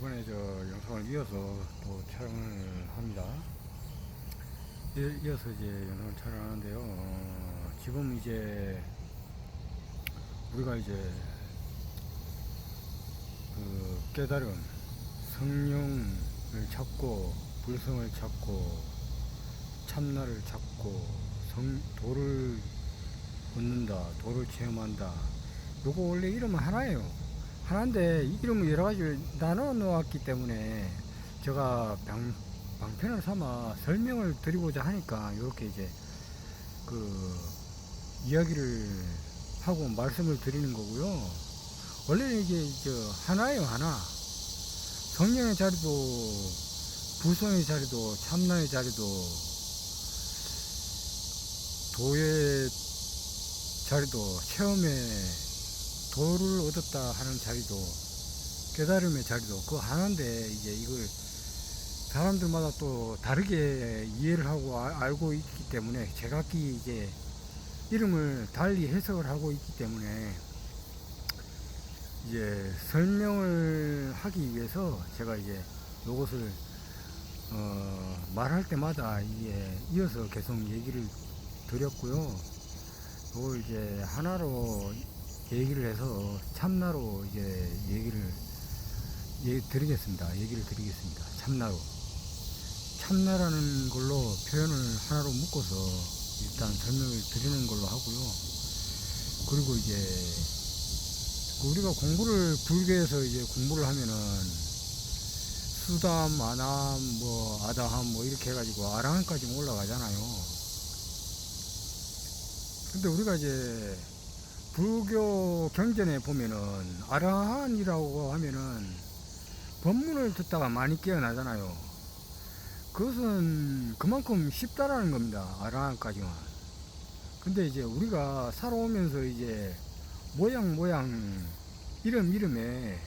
이번에 저 영상을 이어서 또 촬영을 합니다. 이어서 이제 영상을 촬영하는데요. 지금 이제 우리가 이제 그 깨달음, 성령을 찾고 불성을 찾고 참나를 찾고 도를 얻는다, 도를 체험한다. 요거 원래 이름은 하나예요. 하나인데 이름을 여러 가지 나눠 놓았기 때문에 제가 방편을 삼아 설명을 드리고자 하니까 이렇게 이제 그 이야기를 하고 말씀을 드리는 거고요. 원래 이게 하나예요, 하나. 성령의 자리도 불성의 자리도 참나의 자리도 도의 자리도 체험의 도를 얻었다 하는 자리도 깨달음의 자리도 그 하나인데 이제 이걸 사람들마다 또 다르게 이해를 하고 알고 있기 때문에 제각기 이제 이름을 달리 해석을 하고 있기 때문에 이제 설명을 하기 위해서 제가 이제 요것을 말할 때마다 이게 이어서 계속 얘기를 드렸고요. 이걸 이제 하나로 얘기를 해서 참나로 이제 얘기를 드리겠습니다. 참나로. 참나라는 걸로 표현을 하나로 묶어서 일단 설명을 드리는 걸로 하고요. 그리고 이제 우리가 공부를 불교에서 이제 공부를 하면은 수담, 아남, 뭐 아다함 뭐 이렇게 해가지고 아라함까지 올라가잖아요. 근데 우리가 이제 불교 경전에 보면은 아라한이라고 하면은 법문을 듣다가 많이 깨어나잖아요. 그것은 그만큼 쉽다라는 겁니다. 아라한까지만. 근데 이제 우리가 살아오면서 이제 모양 이름에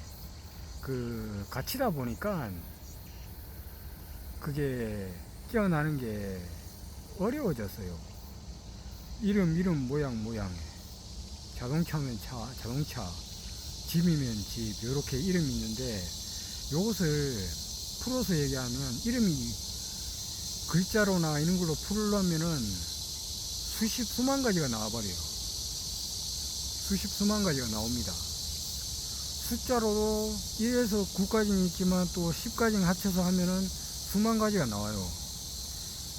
그 갇히다 보니까 그게 깨어나는 게 어려워졌어요. 이름 모양에 자동차면 자동차, 집이면 집, 요렇게 이름이 있는데 요것을 풀어서 얘기하면 이름이 글자로나 이런 걸로 풀려면은 수만 가지가 나와버려요. 수만 가지가 나옵니다. 숫자로 1에서 9까지는 있지만 또 10까지 합쳐서 하면은 수만 가지가 나와요.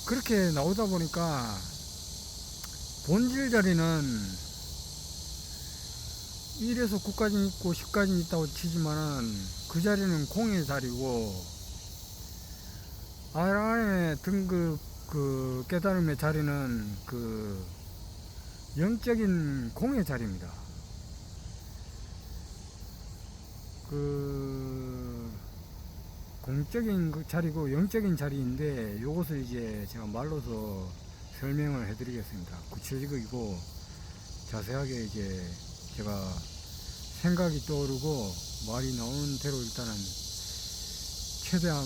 그렇게 나오다 보니까 본질 자리는 1에서 9까지 있고 10까지 있다고 치지만은 그 자리는 공의 자리고 안에 등급 그 깨달음의 자리는 그 영적인 공의 자리입니다. 그 공적인 그 자리고 영적인 자리인데 요것을 이제 제가 말로서 설명을 해드리겠습니다. 구체적이고 자세하게 이제 제가 생각이 떠오르고 말이 나오는 대로 일단은 최대한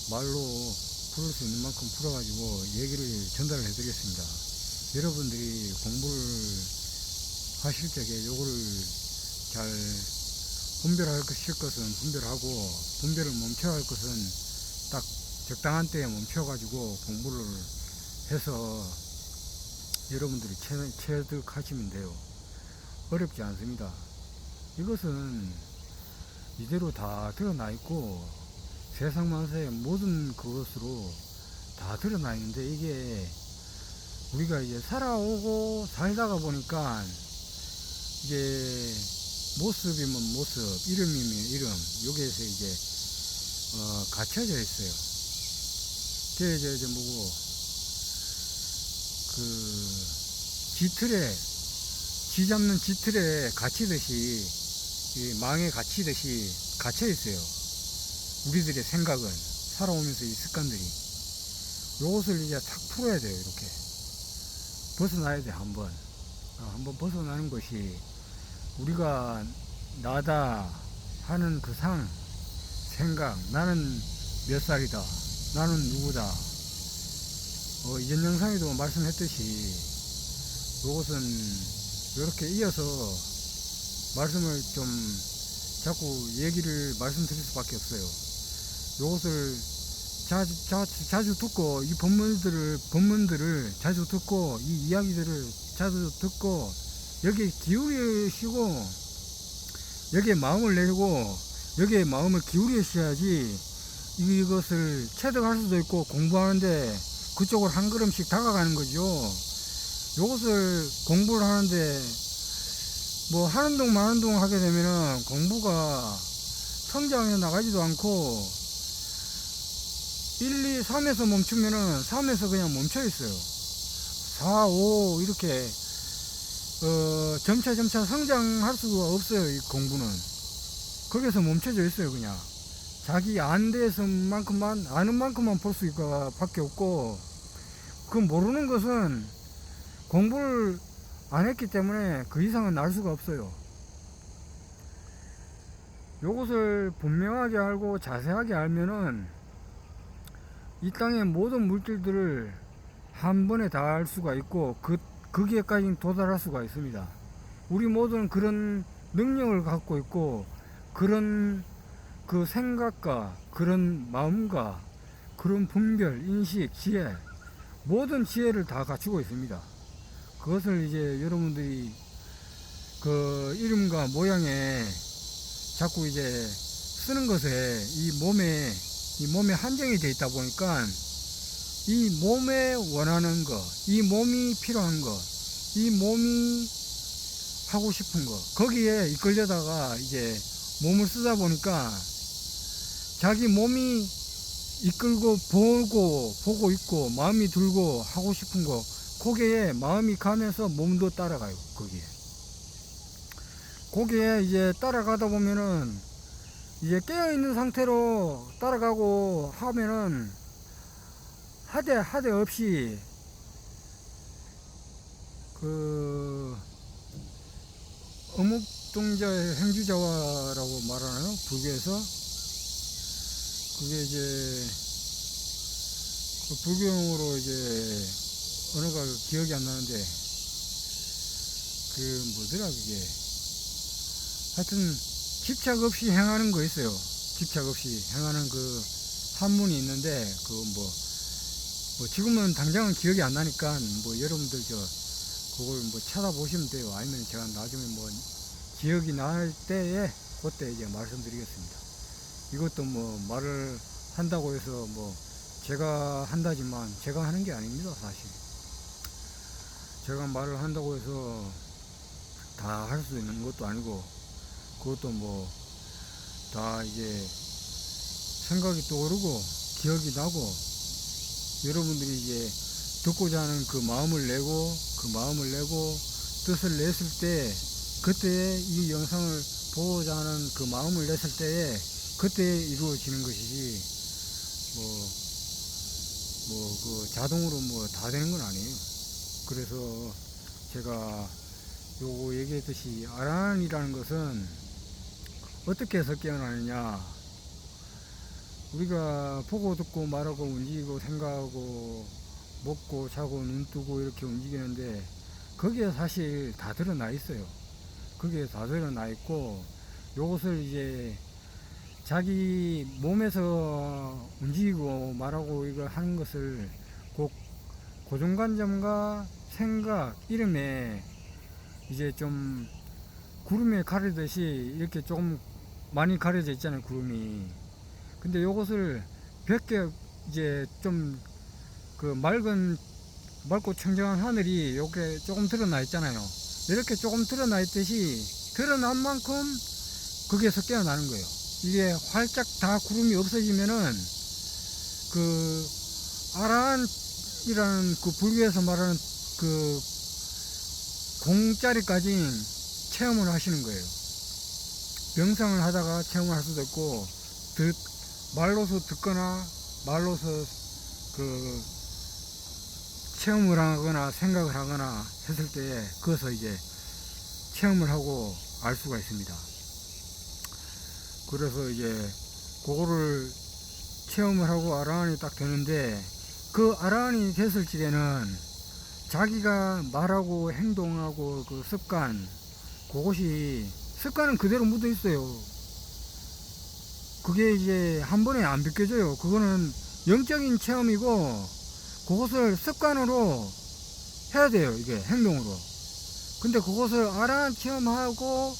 말로 풀을 수 있는 만큼 풀어가지고 얘기를 전달을 해드리겠습니다. 여러분들이 공부를 하실 적에 요거를 잘 분별할 것은 분별하고 분별을 멈춰야 할 것은 딱 적당한 때에 멈춰가지고 공부를 해서 여러분들이 체득하시면 돼요. 어렵지 않습니다. 이것은 이대로 다 드러나 있고 세상 만사의 모든 그것으로 다 드러나 있는데 이게 우리가 이제 살아오고 살다가 보니까 이게 모습이면 모습, 이름이면 이름, 여기에서 이제 갇혀져 있어요. 그게 이제 뭐고 그 쥐 잡는 쥐틀에 갇히듯이 망에 갇히듯이 갇혀 있어요. 우리들의 생각은 살아오면서 이 습관들이 요것을 이제 탁 풀어야 돼요. 이렇게 벗어나야 돼. 한번 벗어나는 것이 우리가 나다 하는 그 생각, 나는 몇 살이다, 나는 누구다. 이전 영상에도 말씀했듯이 이것은 이렇게 이어서 말씀을 좀 자꾸 얘기를 말씀드릴 수밖에 없어요. 요것을 자주 듣고 이 법문들을 자주 듣고 이 이야기들을 자주 듣고 여기에 기울이시고 여기에 마음을 내고 여기에 마음을 기울이셔야지 이것을 체득할 수도 있고 공부하는데 그쪽으로 한 걸음씩 다가가는 거죠. 요것을 공부를 하는데 뭐 하는 동 마는 동 하게 되면은 공부가 성장해 나가지도 않고 1, 2, 3에서 멈추면은 3에서 그냥 멈춰 있어요. 4, 5 이렇게 점차 성장할 수가 없어요. 이 공부는 거기서 멈춰져 있어요. 그냥 자기 아는 데서만큼만 아는 만큼만 볼 수 밖에 없고 그 모르는 것은 공부를 안 했기 때문에 그 이상은 알 수가 없어요. 요것을 분명하게 알고 자세하게 알면은 이 땅의 모든 물질들을 한 번에 다 알 수가 있고 거기에까지 도달할 수가 있습니다. 우리 모두는 그런 능력을 갖고 있고 그런 그 생각과 그런 마음과 그런 분별, 인식, 지혜 모든 지혜를 다 갖추고 있습니다. 그것을 이제 여러분들이 그 이름과 모양에 자꾸 이제 쓰는 것에 이 몸에 한정이 되어 있다 보니까 이 몸에 원하는 것, 이 몸이 필요한 것, 이 몸이 하고 싶은 것, 거기에 이끌려다가 이제 몸을 쓰다 보니까 자기 몸이 이끌고 보고 있고 마음이 들고 하고 싶은 거 거기에 마음이 가면서 몸도 따라가요. 거기에 이제 따라가다 보면은 이제 깨어있는 상태로 따라가고 하면은 하대 없이 그 어묵동자의 행주자화라고 말하나요? 불교에서 그게 이제 그 불교용어로 이제 언어가 기억이 안 나는데 그 뭐더라 그게 하여튼 집착 없이 행하는 거 있어요. 집착 없이 행하는 그 한문이 있는데 그 뭐 지금은 당장은 기억이 안 나니까 뭐 여러분들 그걸 뭐 찾아보시면 돼요. 아니면 제가 나중에 뭐 기억이 날 때에 그때 이제 말씀드리겠습니다. 이것도 뭐 말을 한다고 해서 뭐 제가 한다지만 제가 하는 게 아닙니다. 사실 제가 말을 한다고 해서 다 할 수 있는 것도 아니고 그것도 뭐 다 이제 생각이 떠오르고 기억이 나고 여러분들이 이제 듣고자 하는 그 마음을 내고 뜻을 냈을 때 그때 이 영상을 보고자 하는 그 마음을 냈을 때에 그때 이루어지는 것이지 그 자동으로 뭐 다 되는 건 아니에요. 그래서 제가 요거 얘기했듯이 아란이라는 것은 어떻게 해서 깨어나느냐, 우리가 보고 듣고 말하고 움직이고 생각하고 먹고 자고 눈 뜨고 이렇게 움직이는데 거기에 사실 다 드러나 있어요. 거기에 다 드러나 있고 요것을 이제 자기 몸에서 움직이고 말하고 이걸 하는 것을 꼭 고정관념과 생각, 이름에 이제 좀 구름에 가리듯이 이렇게 조금 많이 가려져 있잖아요, 구름이. 근데 요것을 100개 이제 좀 그 맑고 청정한 하늘이 이렇게 조금 드러나 있잖아요. 이렇게 조금 드러나 있듯이 드러난 만큼 거기에서 깨어나는 거예요. 이게 활짝 다 구름이 없어지면은 그 아란이라는 그 불교에서 말하는 그 공짜리까지 체험을 하시는 거예요. 명상을 하다가 체험을 할 수도 있고 말로서 듣거나 말로서 그 체험을 하거나 생각을 하거나 했을 때 그것을 이제 체험을 하고 알 수가 있습니다. 그래서 이제 그거를 체험을 하고 아라한이 딱 되는데 그 아라한이 됐을 적에는 자기가 말하고 행동하고 그 습관, 그것이 습관은 그대로 묻어 있어요. 그게 이제 한 번에 안 비껴져요. 그거는 영적인 체험이고 그것을 습관으로 해야 돼요. 이게 행동으로. 근데 그것을 아라한 체험하고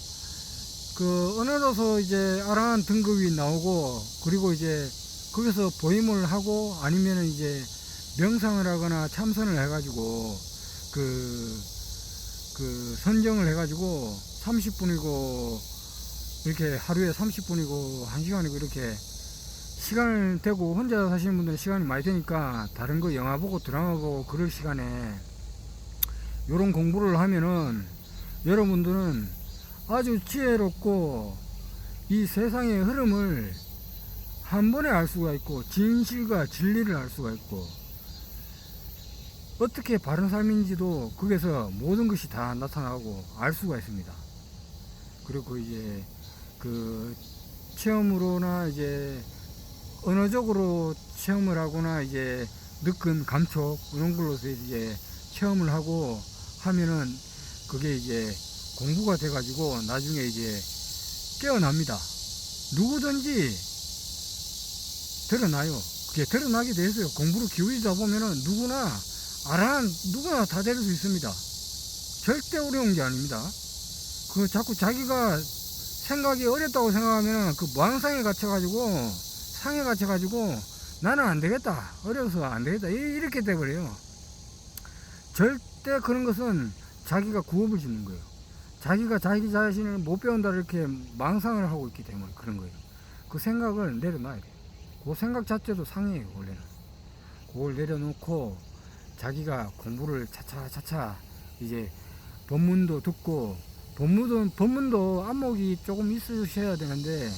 그 언어로서 이제 아라한 등급이 나오고 그리고 이제 거기서 보임을 하고 아니면은 이제 명상을 하거나 참선을 해가지고 그 선정을 해가지고 30분이고 이렇게 하루에 30분이고 1시간이고 이렇게 시간을 대고 혼자 사시는 분들은 시간이 많이 되니까 다른 거 영화 보고 드라마 보고 그럴 시간에 요런 공부를 하면은 여러분들은 아주 지혜롭고 이 세상의 흐름을 한 번에 알 수가 있고 진실과 진리를 알 수가 있고 어떻게 바른 삶인지도 거기서 모든 것이 다 나타나고 알 수가 있습니다. 그리고 이제 그 체험으로나 이제 언어적으로 체험을 하거나 이제 느낀 감촉 이런 걸로서 이제 체험을 하고 하면은 그게 이제 공부가 돼 가지고 나중에 이제 깨어납니다. 누구든지 드러나요. 그게 드러나게 돼 있어요. 공부를 기울이다 보면은 누구나 다 될 수 있습니다. 절대 어려운 게 아닙니다. 그 자꾸 자기가 생각이 어렵다고 생각하면 그 망상에 갇혀가지고 상에 갇혀가지고 나는 안 되겠다, 어려워서 안 되겠다 이렇게 돼버려요. 절대 그런 것은 자기가 구업을 짓는 거예요. 자기가 자기 자신을 못 배운다 이렇게 망상을 하고 있기 때문에 그런 거예요. 그 생각을 내려놔야 돼요. 그 생각 자체도 상해요. 원래는 그걸 내려놓고 자기가 공부를 차차차차 이제 법문도 듣고 법문도 안목이 조금 있으셔야 되는데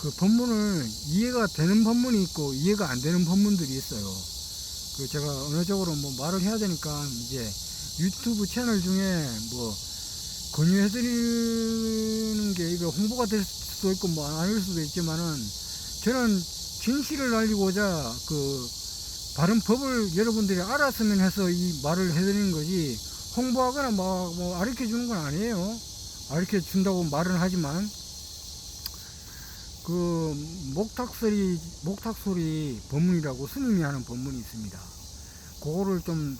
그 법문을 이해가 되는 법문이 있고 이해가 안 되는 법문들이 있어요. 그 제가 어느 쪽으로 뭐 말을 해야 되니까 이제 유튜브 채널 중에 뭐 권유해드리는 게 이거 홍보가 될 수도 있고 뭐 아닐 수도 있지만은 저는 진실을 알리고자 그 바른 법을 여러분들이 알았으면 해서 이 말을 해드리는 거지 홍보하거나 뭐 가르쳐 주는 건 아니에요. 가르쳐 준다고 말은 하지만 그 목탁소리 법문이라고 스님이 하는 법문이 있습니다. 그거를 좀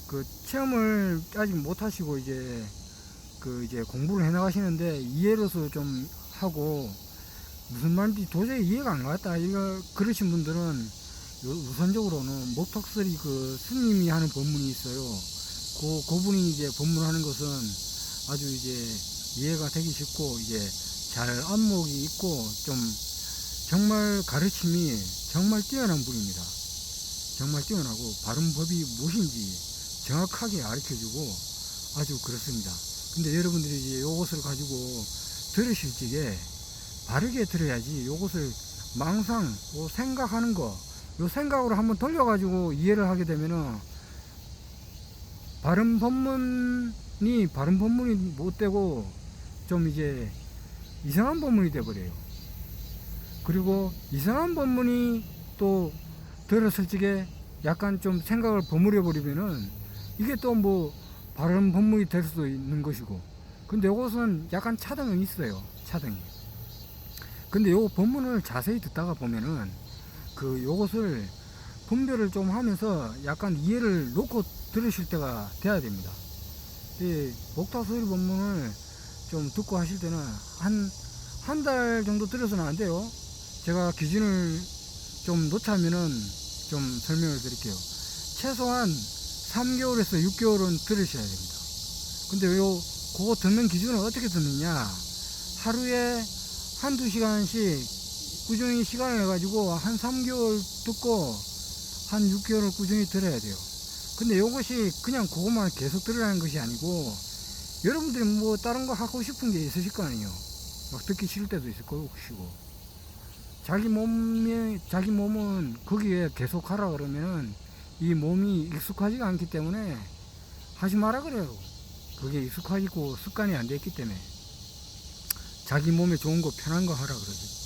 그 체험을 아직 못 하시고 이제 공부를 해 나가시는데 이해로서 좀 하고 무슨 말인지 도저히 이해가 안 갔다 그러신 분들은 우선적으로는 목탁소리 그 스님이 하는 법문이 있어요. 그분이 이제 법문하는 것은 아주 이제 이해가 되기 쉽고 이제 잘 안목이 있고 좀 정말 가르침이 정말 뛰어난 분입니다. 정말 뛰어나고 바른 법이 무엇인지 정확하게 가르쳐주고 아주 그렇습니다. 근데 여러분들이 이제 요것을 가지고 들으실 적에 바르게 들어야지 요것을 망상, 생각하는 거, 요 생각으로 한번 돌려가지고 이해를 하게 되면은 바른 법문이 못 되고 좀 이제 이상한 법문이 돼버려요. 그리고 이상한 법문이 또 들었을 적에 약간 좀 생각을 버무려 버리면은 이게 또 뭐 바른 법문이 될 수도 있는 것이고 근데 요것은 약간 차등은 있어요. 차등이. 근데 요 법문을 자세히 듣다가 보면은 요것을 분별을 좀 하면서 약간 이해를 놓고 들으실 때가 돼야 됩니다. 이 목탁소리 법문을 좀 듣고 하실 때는 한 달 정도 들어서는 안 돼요. 제가 기준을 좀 놓자면은 좀 설명을 드릴게요. 최소한 3개월에서 6개월은 들으셔야 됩니다. 근데 그거 듣는 기준은 어떻게 듣느냐? 하루에 한두 시간씩 꾸준히 시간을 해가지고 한 3개월 듣고 한 6개월을 꾸준히 들어야 돼요. 근데 이것이 그냥 그것만 계속 들으라는 것이 아니고 여러분들이 뭐 다른 거 하고 싶은 게 있으실 거 아니에요. 막 듣기 싫을 때도 있을 것이고 자기 몸은 거기에 계속 하라 그러면은 이 몸이 익숙하지가 않기 때문에 하지 마라 그래요. 그게 익숙하지고 습관이 안 됐기 때문에 자기 몸에 좋은 거 편한 거 하라 그러지.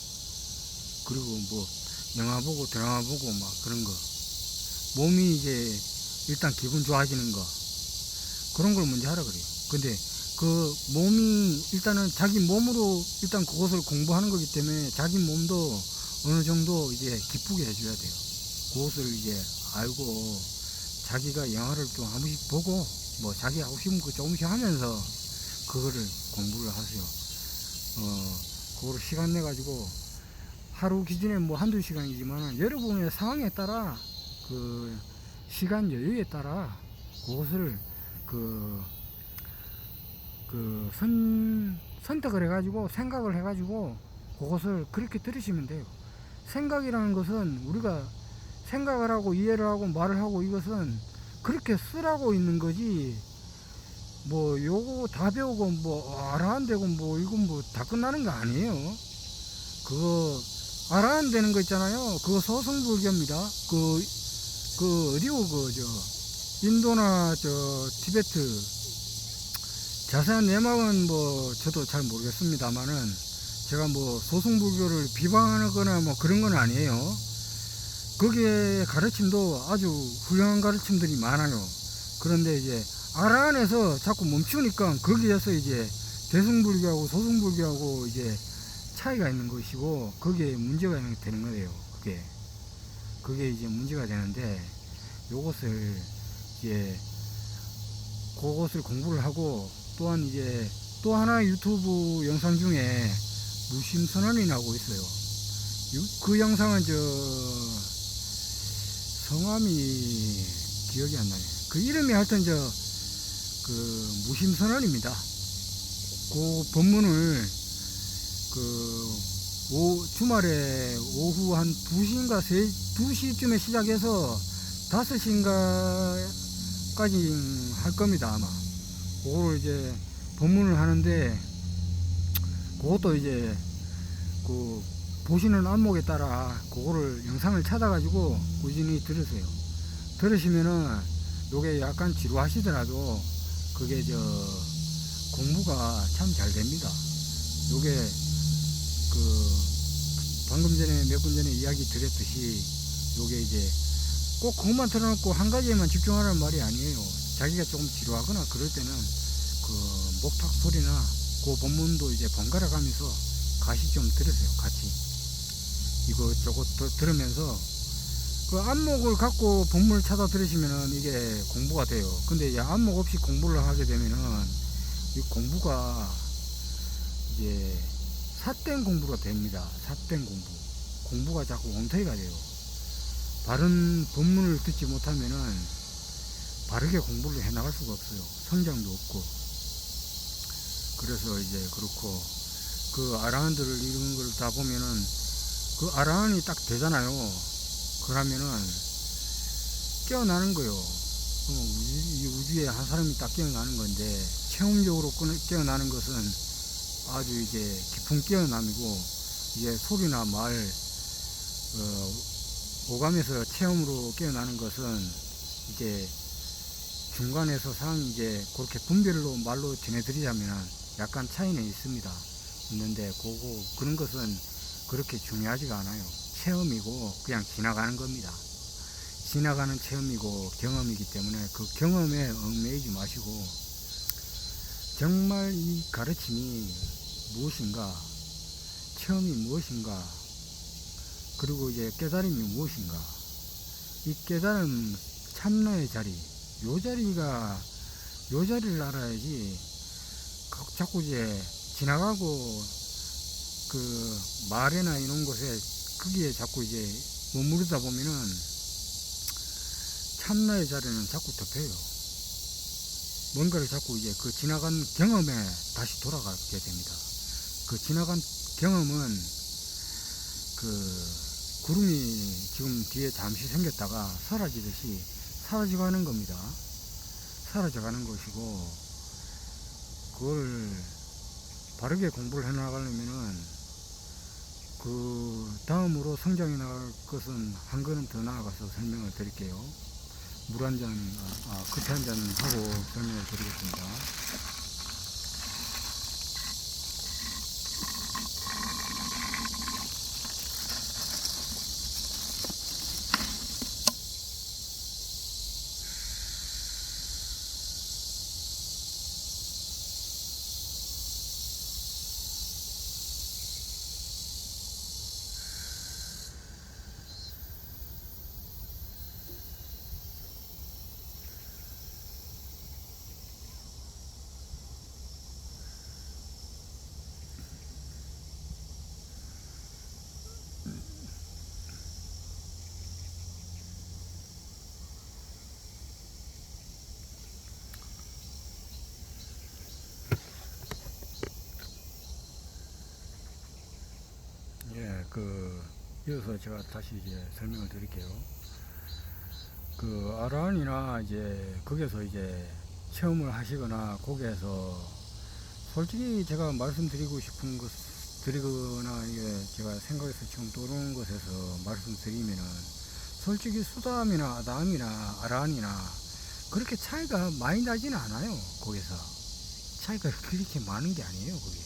그리고 뭐 영화 보고 드라마 보고 막 그런 거 몸이 이제 일단 기분 좋아지는 거 그런 걸 먼저 하라 그래요. 근데 그 몸이 일단은 자기 몸으로 일단 그것을 공부하는 거기 때문에 자기 몸도 어느 정도 이제 기쁘게 해줘야 돼요. 그것을 이제 알고 자기가 영화를 좀 한 번씩 보고 뭐 자기 하고 싶은 거 조금씩 하면서 그거를 공부를 하세요. 그거를 시간 내 가지고 하루 기준에 뭐 한두 시간이지만 여러분의 상황에 따라 그 시간 여유에 따라 그것을 선택을 해가지고 생각을 해가지고 그것을 그렇게 들으시면 돼요. 생각이라는 것은 우리가 생각을 하고 이해를 하고 말을 하고 이것은 그렇게 쓰라고 있는 거지 뭐 요거 다 배우고 뭐 알아안되고 뭐 이건 뭐 다 끝나는 거 아니에요. 그거 알아안되는 거 있잖아요. 그거 소승불교입니다. 어디고 인도나 티베트 자세한 내막은 뭐 저도 잘 모르겠습니다만은 제가 뭐 소승불교를 비방하거나 뭐 그런 건 아니에요. 거기에 가르침도 아주 훌륭한 가르침들이 많아요. 그런데 이제 알아안에서 자꾸 멈추니까 거기에서 이제 대승불교하고 소승불교하고 이제 차이가 있는 것이고 거기에 문제가 되는 거예요. 그게 이제 문제가 되는데 요것을 이제 그것을 공부를 하고 또한 이제 또 하나 유튜브 영상 중에 무심선언이라고 있어요. 그 영상은 성함이 기억이 안 나네. 그 이름이 하여튼 무심선언입니다. 그 법문을 주말에 오후 한 2시인가 2시쯤에 시작해서 5시인가까지 할 겁니다, 아마. 그거를 이제 법문을 하는데, 그것도 이제, 보시는 안목에 따라, 그거를 영상을 찾아가지고 꾸준히 들으세요. 들으시면은, 요게 약간 지루하시더라도, 그게 공부가 참 잘 됩니다. 요게, 방금 전에 몇 분 전에 이야기 드렸듯이, 요게 이제, 꼭 그것만 틀어놓고 한 가지에만 집중하라는 말이 아니에요. 자기가 조금 지루하거나 그럴 때는 목탁 소리나 그 본문도 이제 번갈아 가면서 같이 좀 들으세요. 같이 이것저것 들으면서 그 안목을 갖고 본문을 찾아 들으시면은 이게 공부가 돼요. 근데 이제 안목 없이 공부를 하게 되면은 이 공부가 이제 삿된 공부가 됩니다. 삿된 공부가 자꾸 엉터리가 돼요. 바른 본문을 듣지 못하면은 바르게 공부를 해 나갈 수가 없어요. 성장도 없고. 그래서 이제 그렇고 그 아라한들을 이런 걸 다 보면은 그 아라한이 딱 되잖아요. 그러면은 깨어나는 거예요. 이 우주에 한 사람이 딱 깨어나는 건데 체험적으로 깨어나는 것은 아주 이제 깊은 깨어남이고 이제 소리나 말 오감에서 체험으로 깨어나는 것은 이제 중간에서 이제 그렇게 분별로 말로 전해드리자면 약간 차이는 있습니다. 있는데 그런 것은 그렇게 중요하지가 않아요. 체험이고 그냥 지나가는 겁니다. 지나가는 체험이고 경험이기 때문에 그 경험에 얽매이지 마시고 정말 이 가르침이 무엇인가, 체험이 무엇인가, 그리고 이제 깨달음이 무엇인가, 이 깨달음 참나의 자리, 요 자리를 알아야지 자꾸 이제 지나가고 그 말이나 이런 곳에 거기에 자꾸 이제 머무르다 보면은 참나의 자리는 자꾸 덮여요. 뭔가를 자꾸 이제 그 지나간 경험에 다시 돌아가게 됩니다. 그 지나간 경험은 구름이 지금 뒤에 잠시 생겼다가 사라지듯이 사라져가는 겁니다. 사라져가는 것이고, 그걸 바르게 공부를 해 나가려면은 그 다음으로 성장해 나갈 것은 한 걸음 더 나아가서 설명을 드릴게요. 물 한 잔, 커피 한 잔 하고 설명을 드리겠습니다. 이어서 제가 다시 이제 설명을 드릴게요. 아라한이나 이제 거기에서 이제 체험을 하시거나 거기에서 솔직히 제가 말씀드리고 싶은 것 드리거나 이게 제가 생각해서 지금 떠오르는 것에서 말씀드리면은 솔직히 수담이나 아담이나 아라한이나 그렇게 차이가 많이 나지는 않아요. 거기서 차이가 그렇게 많은 게 아니에요. 거기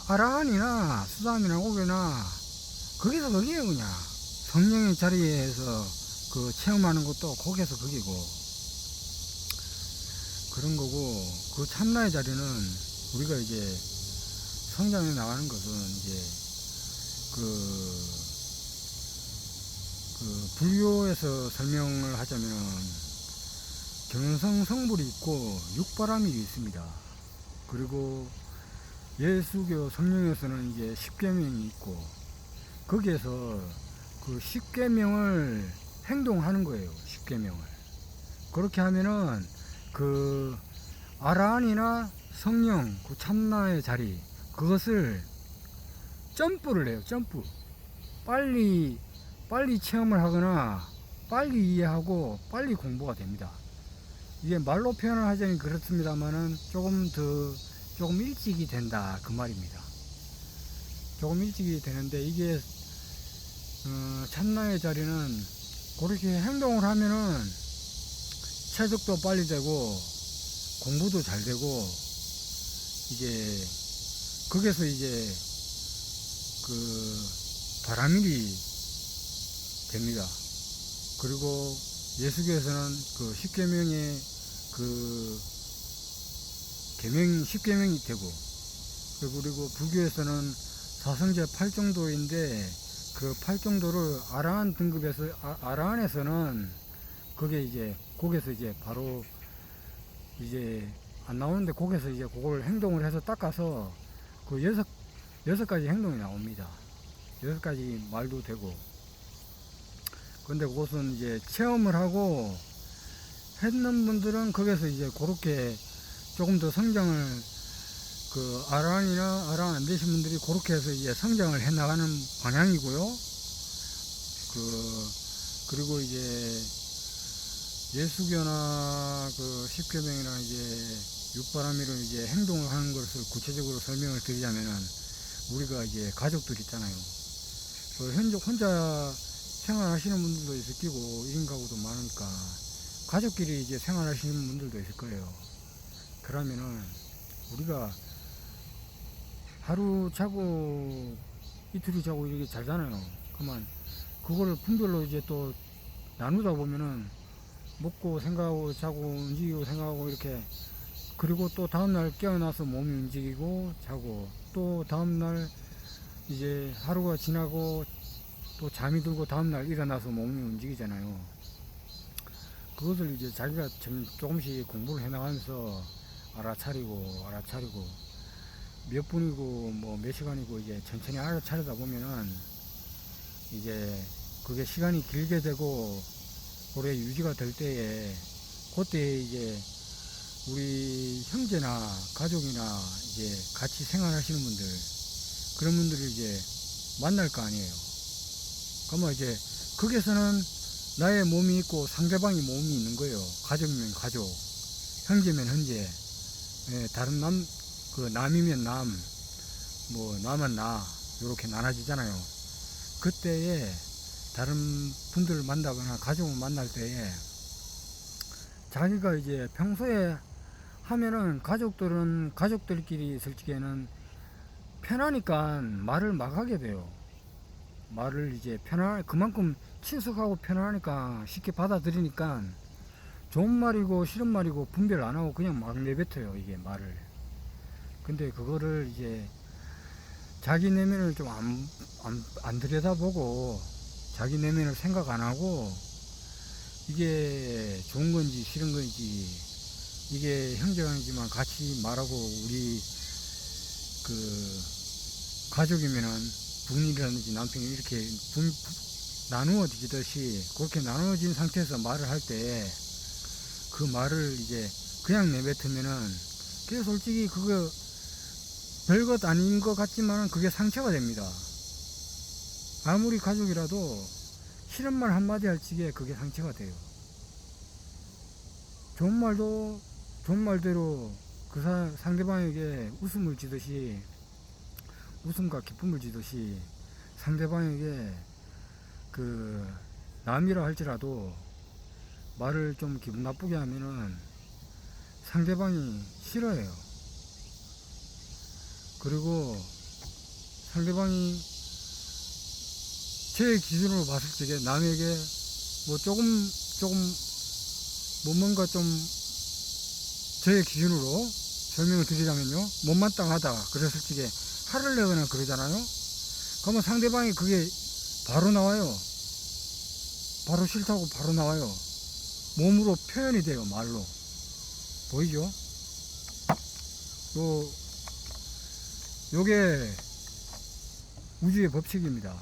아라한이나 수담이나 오게나 거기서 거기에요. 그냥 성령의 자리에서 체험하는 것도 거기서 거기고 그런 거고, 그 참나의 자리는 우리가 이제 성장해 나가는 것은 이제 불교에서 설명을 하자면은 경성 성불이 있고 육바라밀이 있습니다. 그리고 예수교 성령에서는 이제 십계명이 있고 거기에서 십계명을 행동하는 거예요. 십계명을 그렇게 하면은 아라한이나 성령 참나의 자리 그것을 점프를 해요. 점프 빨리 체험을 하거나 빨리 이해하고 빨리 공부가 됩니다. 이게 말로 표현을 하자니 그렇습니다만은 조금 일찍이 된다 그 말입니다. 조금 일찍이 되는데 이게 참나의 자리는 그렇게 행동을 하면은 체득도 빨리 되고 공부도 잘 되고 이제 거기서 이제 바라밀이 됩니다. 그리고 예수교에서는 십계명의 십계명이 되고 그리고 불교에서는 사성제 8정도인데 그 8정도를 아라한 등급에서 아라한에서는 거기에서 이제 바로 이제 안 나오는데 거기서 이제 그걸 행동을 해서 닦아서 여섯 가지 행동이 나옵니다. 6가지 말도 되고. 근데 그것은 이제 체험을 하고 했는 분들은 거기서 이제 그렇게 조금 더 성장을 아라한이나 아라한 안 되신 분들이 그렇게 해서 이제 성장을 해 나가는 방향이고요. 그리고 이제 예수교나 십계명이나 이제 육바라밀을 이제 행동을 하는 것을 구체적으로 설명을 드리자면은 우리가 이제 가족들 있잖아요. 혼자 생활하시는 분들도 있을 끼고 1인 가구도 많으니까 가족끼리 이제 생활하시는 분들도 있을 거예요. 그러면은 우리가 하루 자고 이틀이 자고 이렇게 자잖아요. 그러면 그거를 분별로 이제 또 나누다 보면은 먹고 생각하고 자고 움직이고 생각하고 이렇게 그리고 또 다음날 깨어나서 몸이 움직이고 자고 또 다음날 이제 하루가 지나고 또 잠이 들고 다음날 일어나서 몸이 움직이잖아요. 그것을 이제 자기가 조금씩 공부를 해나가면서 알아차리고 몇 분이고 뭐 몇 시간이고 이제 천천히 알아차리다 보면은 이제 그게 시간이 길게 되고 오래 유지가 될 때에 그때 이제 우리 형제나 가족이나 이제 같이 생활하시는 분들 그런 분들을 이제 만날 거 아니에요. 그러면 이제 거기서는 나의 몸이 있고 상대방의 몸이 있는 거예요. 가족이면 가족, 형제면 형제, 다른 남이면 남, 뭐 나면 나 이렇게 나눠지잖아요. 그때에 다른 분들을 만나거나 가족을 만날 때에 자기가 이제 평소에 하면은 가족들끼리 있을 적에는 편하니까 말을 막 하게 돼요. 말을 이제 그만큼 친숙하고 편하니까 쉽게 받아들이니까 좋은 말이고 싫은 말이고 분별 안 하고 그냥 막 내뱉어요. 이게 말을. 근데 그거를 이제 자기 내면을 좀 안 들여다보고 자기 내면을 생각 안 하고 이게 좋은 건지 싫은 건지 이게 형제간이지만 같이 말하고 우리 가족이면은 부인이라든지 남편이 이렇게 나누어지듯이 그렇게 나누어진 상태에서 말을 할 때 그 말을 이제 그냥 내뱉으면은 그게 솔직히 별것 아닌 것 같지만 그게 상처가 됩니다. 아무리 가족이라도 싫은 말 한마디 할 적에 그게 상처가 돼요. 좋은 말도 좋은 말대로 그 상대방에게 웃음을 주듯이, 웃음과 기쁨을 주듯이 상대방에게 그 남이라 할지라도 말을 좀 기분 나쁘게 하면은 상대방이 싫어해요. 그리고 상대방이 제 기준으로 봤을 적에 남에게 뭐 조금 뭐 뭔가 좀 저의 기준으로 설명을 드리자면요, 못마땅하다 그랬을 적에 화를 내거나 그러잖아요. 그러면 상대방이 그게 바로 나와요. 바로 싫다고 바로 나와요. 몸으로 표현이 돼요. 말로. 보이죠? 요게 우주의 법칙입니다.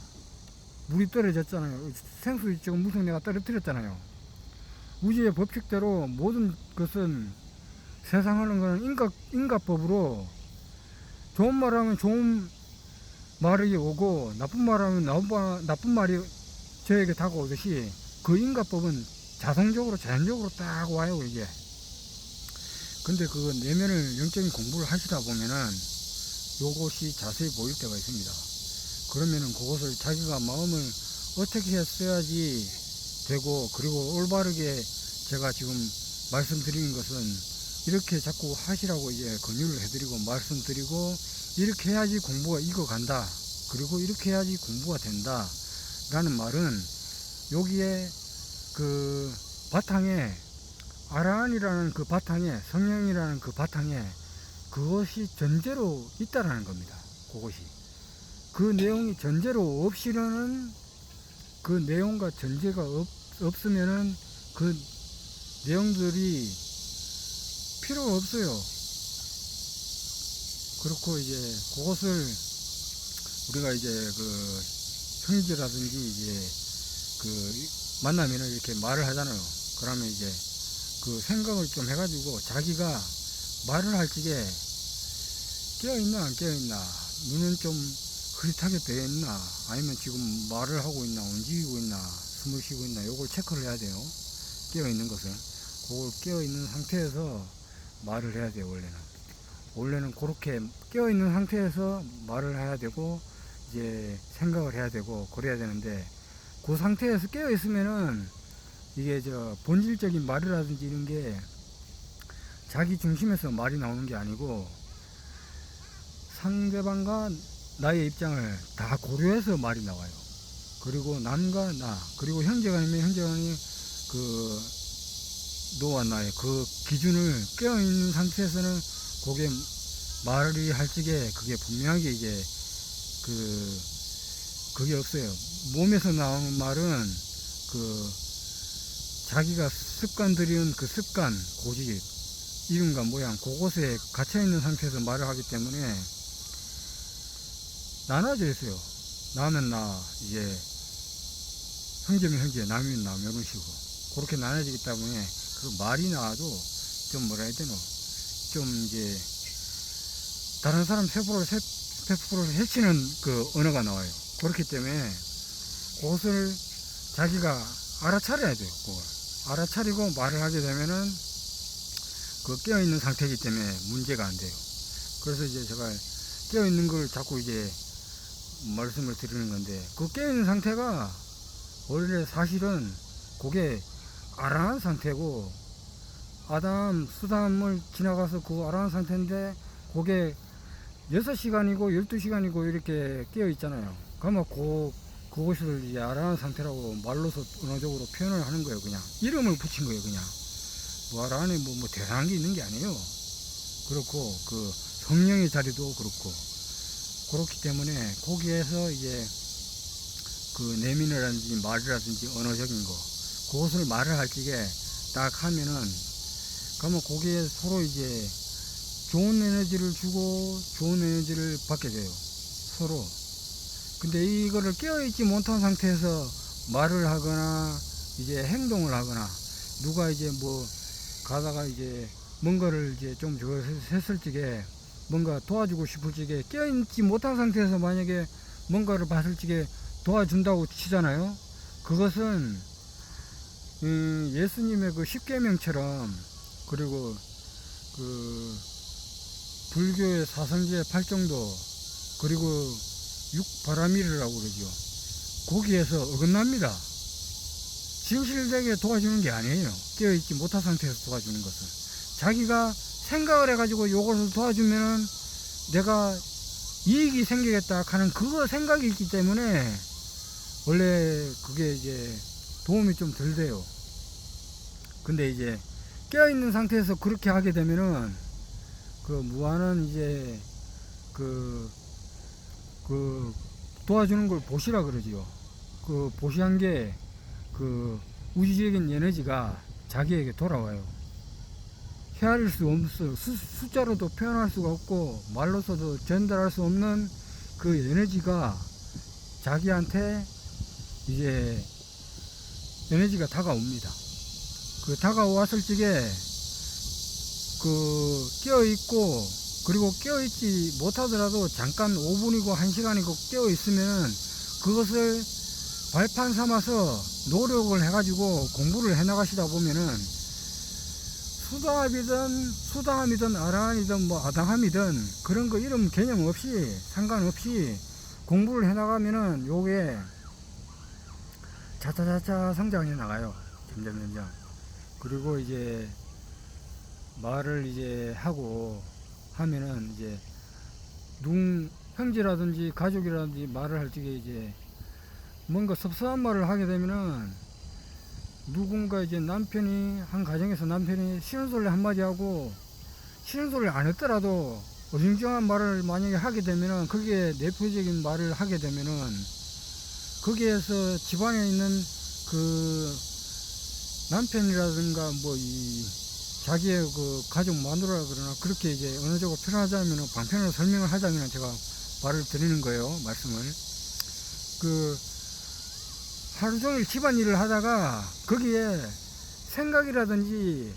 물이 떨어졌잖아요. 생수 지금 무슨 내가 떨어뜨렸잖아요. 우주의 법칙대로 모든 것은, 세상 하는 거는 인과법으로 좋은 말 하면 좋은 말이 오고 나쁜 말 하면 나쁜 말이 저에게 다가오듯이 그 인과법은 자연적으로 딱 와요, 이게. 근데 그 내면을 영적인 공부를 하시다 보면은 요것이 자세히 보일 때가 있습니다. 그러면은 그것을 자기가 마음을 어떻게 했어야지 되고, 그리고 올바르게 제가 지금 말씀드리는 것은 이렇게 자꾸 하시라고 이제 권유를 해드리고 말씀드리고, 이렇게 해야지 공부가 익어간다, 그리고 이렇게 해야지 공부가 된다 라는 말은 여기에 그 바탕에, 아라한이라는 그 바탕에, 성령이라는 그 바탕에 그것이 전제로 있다라는 겁니다. 그것이 그 내용이 전제로 없이는, 그 내용과 전제가 없으면은 그 내용들이 필요가 없어요. 그렇고 이제 그것을 우리가 이제 그 형제라든지 이제 그 만나면은 이렇게 말을 하잖아요. 그러면 이제 그 생각을 좀 해가지고 자기가 말을 할 적에 깨어있나 안 깨어있나, 눈은 좀 흐릿하게 되어있나, 아니면 지금 말을 하고 있나, 움직이고 있나, 숨을 쉬고 있나, 요걸 체크를 해야 돼요. 깨어있는 것을. 그걸 깨어있는 상태에서 말을 해야 돼요. 원래는 그렇게 깨어있는 상태에서 말을 해야 되고 이제 생각을 해야 되고 그래야 되는데, 그 상태에서 깨어있으면은 이게 본질적인 말이라든지 이런 게 자기 중심에서 말이 나오는 게 아니고 상대방과 나의 입장을 다 고려해서 말이 나와요. 그리고 남과 나, 그리고 형제간이면 형제간이 그 너와 나의 그 기준을 깨어있는 상태에서는 그게 말이 할 적에 그게 분명하게 이제 그게 없어요. 몸에서 나오는 말은 그 자기가 습관 들이는 그 습관, 고집, 이름과 모양, 그곳에 갇혀있는 상태에서 말을 하기 때문에 나눠져 있어요. 나면 나, 이제 형제면 형제, 남이면 남, 이런 식으로 그렇게 나눠지기 때문에 그 말이 나와도 좀 뭐라 해야 되노, 좀 이제 다른 사람 세포를 해치는 그 언어가 나와요. 그렇기 때문에 그것을 자기가 알아차려야 돼요. 그걸 알아차리고 말을 하게 되면은 그 깨어있는 상태이기 때문에 문제가 안 돼요. 그래서 이제 제가 깨어있는 걸 자꾸 이제 말씀을 드리는 건데, 그 깨어있는 상태가 원래 사실은 그게 아라한 상태고, 아담, 수담을 지나가서 그 아라한 상태인데 그게 6시간이고 12시간이고 이렇게 깨어 있잖아요. 그러면 그것을 이제 아라한 상태라고 말로서 언어적으로 표현을 하는 거예요. 그냥 이름을 붙인 거예요. 그냥 뭐 아라한에 뭐 대단한 게 있는 게 아니에요. 그렇고 그 성령의 자리도 그렇고, 그렇기 때문에 거기에서 이제 그 내면이라든지 말이라든지 언어적인 거, 그것을 말을 할 적에 딱 하면은, 그러면 거기에 서로 이제 좋은 에너지를 주고 좋은 에너지를 받게 돼요. 서로. 근데 이거를 깨어있지 못한 상태에서 말을 하거나 이제 행동을 하거나, 누가 이제 뭐 가다가 이제 뭔가를 이제 좀 했을 적에 뭔가 도와주고 싶을 적에 깨어있지 못한 상태에서 만약에 뭔가를 봤을 적에 도와준다고 치잖아요. 그것은 예수님의 그 십계명처럼, 그리고 그 불교의 사성제 팔정도, 그리고 육바라밀이라고 그러죠. 거기에서 어긋납니다. 진실되게 도와주는 게 아니에요. 깨어있지 못한 상태에서 도와주는 것은. 자기가 생각을 해가지고 요것을 도와주면은 내가 이익이 생기겠다 하는 그거 생각이 있기 때문에 원래 그게 이제 도움이 좀 덜 돼요. 근데 이제 깨어있는 상태에서 그렇게 하게 되면은 그 무한한 이제 그 도와주는 걸 보시라 그러지요. 그 보시한 게 그 우주적인 에너지가 자기에게 돌아와요. 헤아릴 수 없어. 숫자로도 표현할 수가 없고 말로서도 전달할 수 없는 그 에너지가 자기한테 이제 에너지가 다가옵니다. 그 다가왔을 적에 그 깨어있고, 그리고 깨어있지 못하더라도 잠깐 5분이고 1시간이고 깨어있으면은 그것을 발판 삼아서 노력을 해가지고 공부를 해나가시다 보면은 수다함이든 아라한이든 뭐 아당함이든 그런 거 이름 개념 없이 상관없이 공부를 해나가면은 요게 차차차차 성장해 나가요. 점점. 그리고 이제 말을 이제 하고 하면은 이제 형제라든지 가족이라든지 말을 할 적에 이제 뭔가 섭섭한 말을 하게 되면은 누군가 이제 남편이, 한 가정에서 남편이 싫은 소리 한마디 하고 싫은 소리를 안 했더라도 어중쩡한 말을 만약에 하게 되면은, 그게 내표적인 말을 하게 되면은 거기에서 집안에 있는 그 남편이라든가 뭐 이 자기의 그 가족 마누라 그러나 그렇게 이제 어느 정도 표현하자면, 방편으로 설명을 하자면 제가 말을 드리는 거예요. 말씀을. 그 하루 종일 집안일을 하다가 거기에 생각이라든지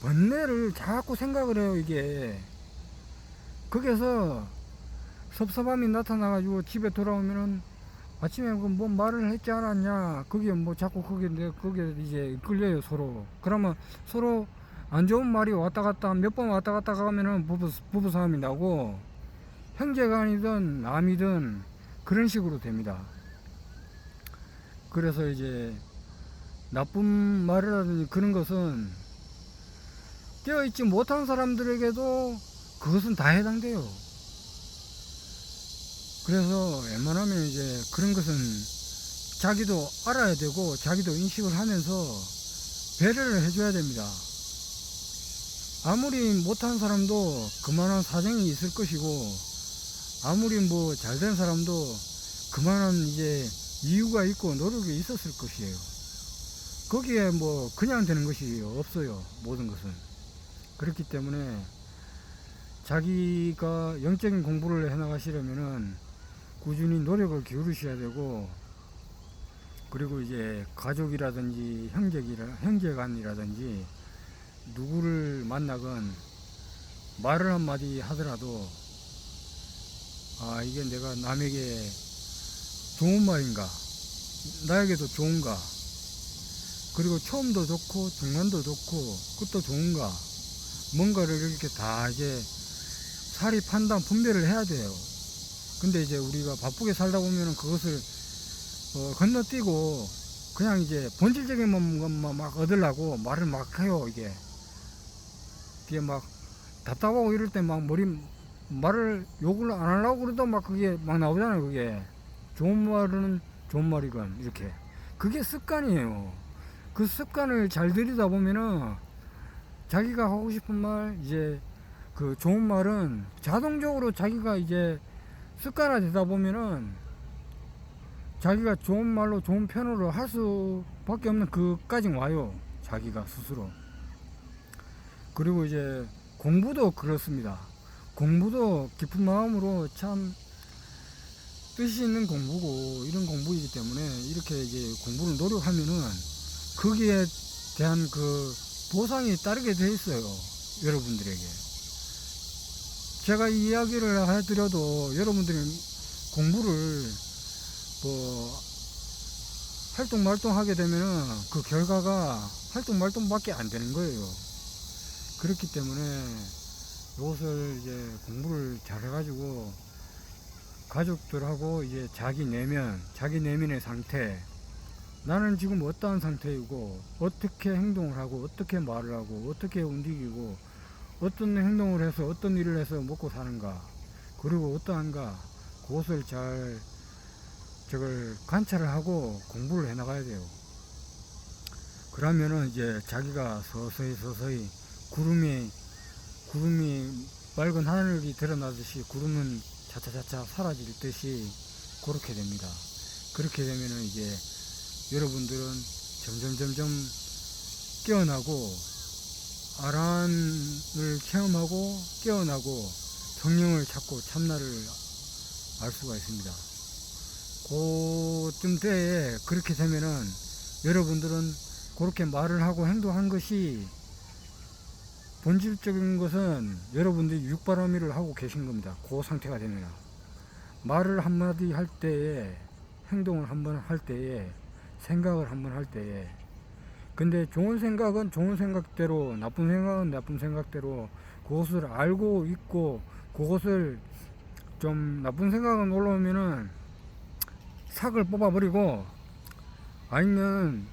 번뇌를 자꾸 생각을 해요. 이게 거기에서 섭섭함이 나타나가지고 집에 돌아오면은 아침에 그 뭐 말을 했지 않았냐, 거기에 뭐 자꾸 거기에 이제 끌려요 서로. 그러면 서로 안 좋은 말이 왔다 갔다 몇 번 왔다 갔다 가면은 부부 싸움이 나고, 형제간이든 남이든 그런 식으로 됩니다. 그래서 이제 나쁜 말이라든지 그런 것은 깨어있지 못한 사람들에게도 그것은 다 해당돼요. 그래서 웬만하면 이제 그런 것은 자기도 알아야 되고 자기도 인식을 하면서 배려를 해줘야 됩니다. 아무리 못한 사람도 그만한 사정이 있을 것이고, 아무리 뭐 잘된 사람도 그만한 이제 이유가 있고 노력이 있었을 것이에요. 거기에 뭐 그냥 되는 것이 없어요. 모든 것은. 그렇기 때문에 자기가 영적인 공부를 해나가시려면은 꾸준히 노력을 기울이셔야 되고, 그리고 이제 가족이라든지 형제간이라든지 누구를 만나건 말을 한마디 하더라도, 아 이게 내가 남에게 좋은 말인가, 나에게도 좋은가, 그리고 처음도 좋고 중간도 좋고 끝도 좋은가, 뭔가를 이렇게 다 이제 사리 판단 분별을 해야 돼요. 근데 이제 우리가 바쁘게 살다 보면은 그것을 건너뛰고 그냥 이제 본질적인 것만 막 얻으려고 말을 막 해요. 이게 막 답답하고 이럴 때 막 말을 욕을 안 하려고 그래도 막 그게 막 나오잖아요. 그게 좋은 말은 좋은 말이건 이렇게, 그게 습관이에요. 그 습관을 잘 들이다 보면은 자기가 하고 싶은 말, 이제 그 좋은 말은 자동적으로 자기가 이제 습관화 되다 보면은 자기가 좋은 말로 좋은 편으로 할 수밖에 없는 그까지 와요. 자기가 스스로. 그리고 이제 공부도 그렇습니다. 공부도 깊은 마음으로 참 뜻이 있는 공부고 이런 공부이기 때문에 이렇게 이제 공부를 노력하면은 거기에 대한 그 보상이 따르게 돼 있어요. 여러분들에게. 제가 이 이야기를 해드려도 여러분들이 공부를 뭐 활동 말동하게 되면은 그 결과가 활동 말동밖에 안 되는 거예요. 그렇기 때문에 이것을 이제 공부를 잘 해가지고 가족들하고 이제 자기 내면의 상태, 나는 지금 어떠한 상태이고 어떻게 행동을 하고 어떻게 말을 하고 어떻게 움직이고 어떤 행동을 해서 어떤 일을 해서 먹고 사는가, 그리고 어떠한가, 그것을 잘 저걸 관찰을 하고 공부를 해 나가야 돼요. 그러면은 이제 자기가 서서히 구름이 맑은 하늘이 드러나듯이 구름은 차차차차 사라질 듯이 그렇게 됩니다. 그렇게 되면은 이제 여러분들은 점점 깨어나고 아란을 체험하고 깨어나고 성령을 찾고 참나를 알 수가 있습니다. 그쯤 때에 그렇게 되면은 여러분들은 그렇게 말을 하고 행동한 것이 본질적인 것은 여러분들이 육바라밀을 하고 계신 겁니다. 그 상태가 되면 말을 한마디 할 때에, 행동을 한번 할 때에, 생각을 한번 할 때에, 근데 좋은 생각은 좋은 생각대로, 나쁜 생각은 나쁜 생각대로 그것을 알고 있고, 그것을 좀 나쁜 생각은 올라오면은 삭을 뽑아버리고, 아니면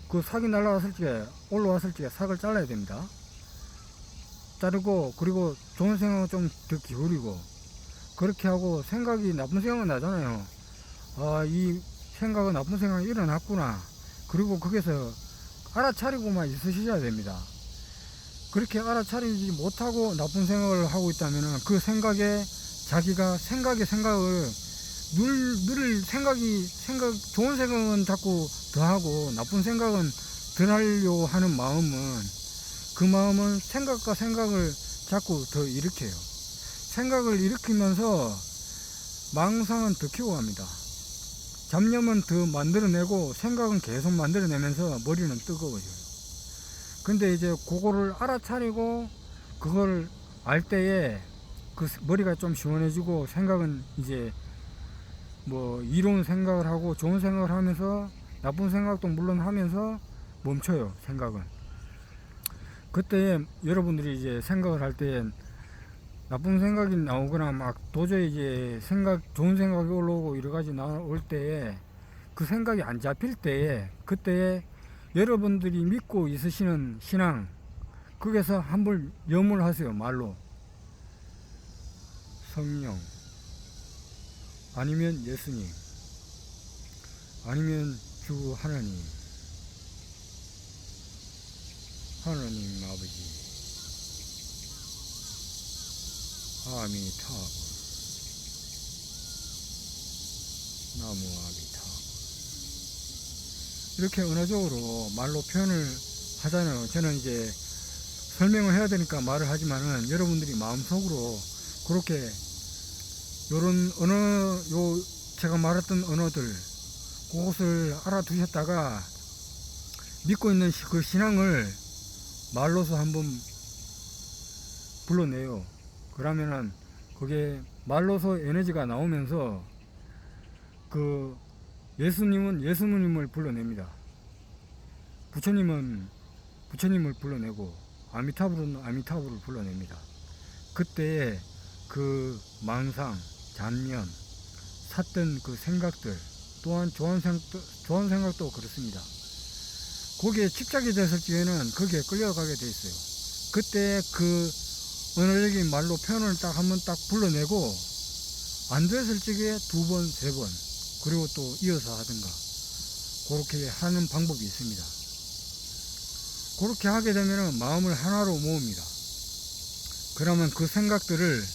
그 삭이 날라왔을 때, 올라왔을 때 삭을 잘라야 됩니다. 자르고, 그리고 좋은 생각은 좀 더 기울이고, 그렇게 하고, 생각이 나쁜 생각은 나잖아요. 아, 이 생각은 나쁜 생각이 일어났구나. 그리고 거기서 알아차리고만 있으셔야 됩니다. 그렇게 알아차리지 못하고 나쁜 생각을 하고 있다면 그 생각에 자기가 생각을 좋은 생각은 자꾸 더하고 나쁜 생각은 덜 하려고 하는 마음은, 그 마음은 생각과 생각을 자꾸 더 일으켜요. 생각을 일으키면서 망상은 더 키워갑니다. 잡념은 더 만들어내고 생각은 계속 만들어내면서 머리는 뜨거워져요. 근데 이제 그거를 알아차리고 그걸 알 때에 그 머리가 좀 시원해지고, 생각은 이제 뭐 이로운 생각을 하고 좋은 생각을 하면서 나쁜 생각도 물론 하면서 멈춰요. 생각은 그때 여러분들이 이제 생각을 할 때 나쁜 생각이 나오거나 막 도저히 이제 좋은 생각이 올라오고 여러 가지 나올 때에, 그 생각이 안 잡힐 때에, 그때에 여러분들이 믿고 있으시는 신앙, 거기서 한번 염을 하세요. 말로 성령, 아니면 예수님, 아니면 주 하나님 아버지, 아미타불, 나무 아미타불, 이렇게 언어적으로 말로 표현을 하잖아요. 저는 이제 설명을 해야 되니까 말을 하지만은 여러분들이 마음속으로 그렇게 제가 말했던 언어들, 그것을 알아두셨다가 믿고 있는 그 신앙을 말로서 한번 불러내요. 그러면은 그게 말로서 에너지가 나오면서 그 예수님은 예수님을 불러냅니다. 부처님은 부처님을 불러내고, 아미타불은 아미타불을 불러냅니다. 그때에 그 망상, 잡념, 샀던 그 생각들, 또한 좋은 생각도 그렇습니다. 거기에 집착이 됐을 적에는 거기에 끌려가게 돼 있어요. 그때 그 언어적인 말로 표현을 딱 한번 딱 불러내고, 안 됐을 적에 2번, 3번, 그리고 또 이어서 하든가, 그렇게 하는 방법이 있습니다. 그렇게 하게 되면 마음을 하나로 모읍니다. 그러면 그 생각들을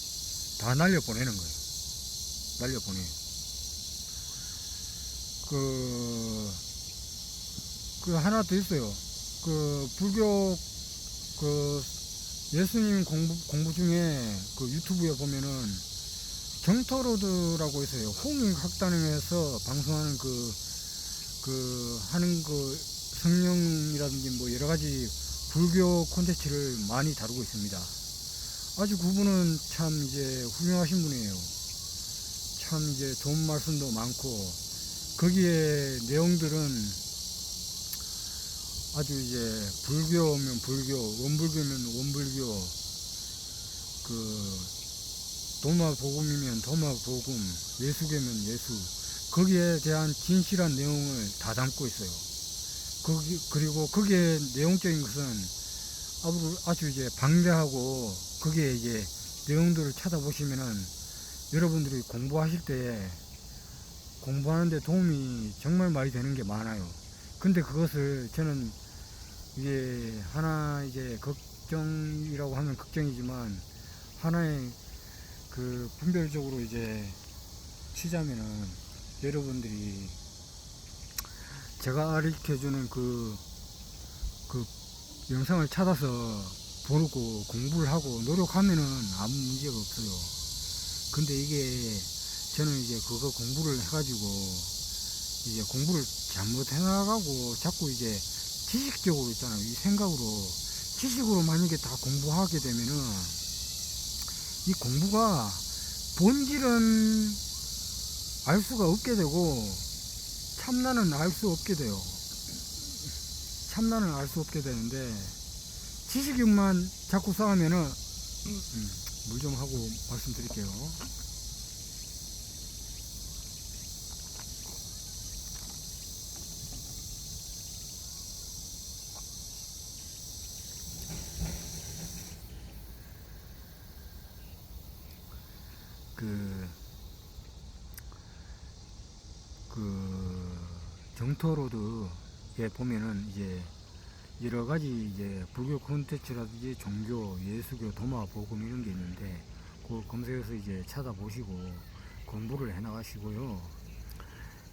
다 날려보내는 거예요. 날려보내요. 그 하나 더 있어요. 그 불교 예수님 공부 중에 그 유튜브에 보면은 정토로드라고 있어요. 홍익학단에서 방송하는 하는 성령이라든지 뭐 여러 가지 불교 콘텐츠를 많이 다루고 있습니다. 아주 그분은 참 이제 훌륭하신 분이에요. 참 이제 좋은 말씀도 많고, 거기에 내용들은 아주 이제 불교면 불교, 원불교면 원불교, 그 도마복음이면 도마복음, 예수교면 예수, 거기에 대한 진실한 내용을 다 담고 있어요. 그리고 거기에 내용적인 것은 아주 이제 방대하고, 거기에 이제 내용들을 찾아보시면은 여러분들이 공부하실 때 공부하는데 도움이 정말 많이 되는 게 많아요. 근데 그것을 저는 이게 하나 이제 걱정이라고 하면 걱정이지만, 하나의 그 분별적으로 이제 치자면은, 여러분들이 제가 가르쳐주는 그 영상을 찾아서 보고 공부를 하고 노력하면은 아무 문제가 없어요. 근데 이게 저는 이제 그거 공부를 해가지고 이제 공부를 잘못 해나가고 자꾸 이제 지식적으로 있잖아요. 이 생각으로, 지식으로 만약에 다 공부하게 되면은 이 공부가 본질은 알 수가 없게 되고 참나는 알 수 없게 돼요. 참나는 알 수 없게 되는데, 지식만 자꾸 쌓으면은 물 좀 하고 말씀드릴게요. 그 정토로드에 보면은 이제 여러 가지 이제 불교 콘텐츠라든지 종교, 예수교, 도마, 복음 이런 게 있는데, 그 검색해서 이제 찾아보시고 공부를 해 나가시고요.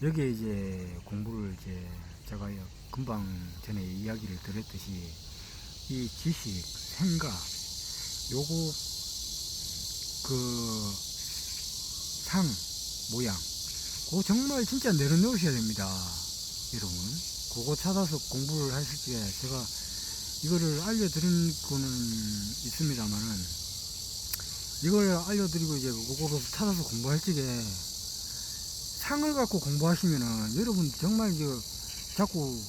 여기에 이제 공부를 이제 제가 금방 전에 이야기를 드렸듯이 이 지식, 생각, 요거 그 상, 모양, 그거 정말 진짜 내려놓으셔야 됩니다, 여러분. 그거 찾아서 공부를 하실 때 제가 이거를 알려드린 거는 있습니다만은, 이걸 알려드리고 이제 그거로 찾아서 공부할 적에 상을 갖고 공부하시면은 여러분 정말 이제 자꾸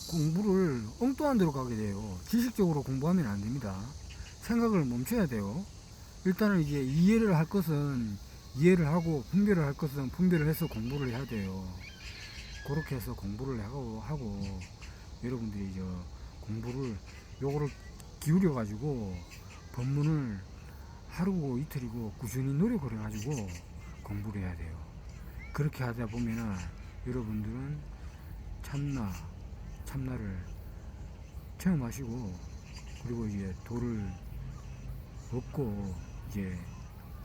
공부를 엉뚱한 데로 가게 돼요. 지식적으로 공부하면 안 됩니다. 생각을 멈춰야 돼요. 일단은 이제 이해를 할 것은 이해를 하고, 분별을 할 것은 분별을 해서 공부를 해야 돼요. 그렇게 해서 공부를 하고 여러분들이 공부를 요거를 기울여 가지고 법문을 하루고 이틀이고 꾸준히 노력을 해 가지고 공부를 해야 돼요. 그렇게 하다 보면은 여러분들은 참나를 체험하시고, 그리고 이제 도를 얻고 이제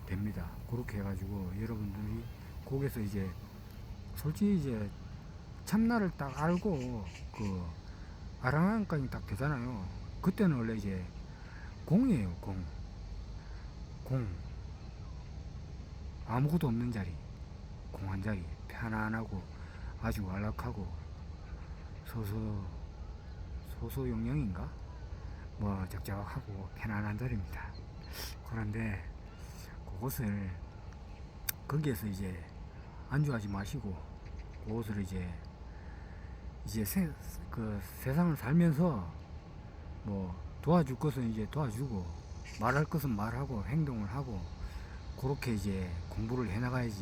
됩니다. 그렇게 해가지고 여러분들이 거기서 이제 솔직히 이제 참나를 딱 알고 그 아랑한까지 딱 되잖아요. 그때는 원래 이제 공이에요. 공 아무것도 없는 자리, 공 한 자리, 편안하고 아주 안락하고 소소영령인가 뭐 적적하고 편안한 자리입니다. 그런데 그것을 거기에서 이제 안주하지 마시고, 그것을 이제 그 세상을 살면서 뭐 도와줄 것은 이제 도와주고, 말할 것은 말하고, 행동을 하고, 그렇게 이제 공부를 해나가야지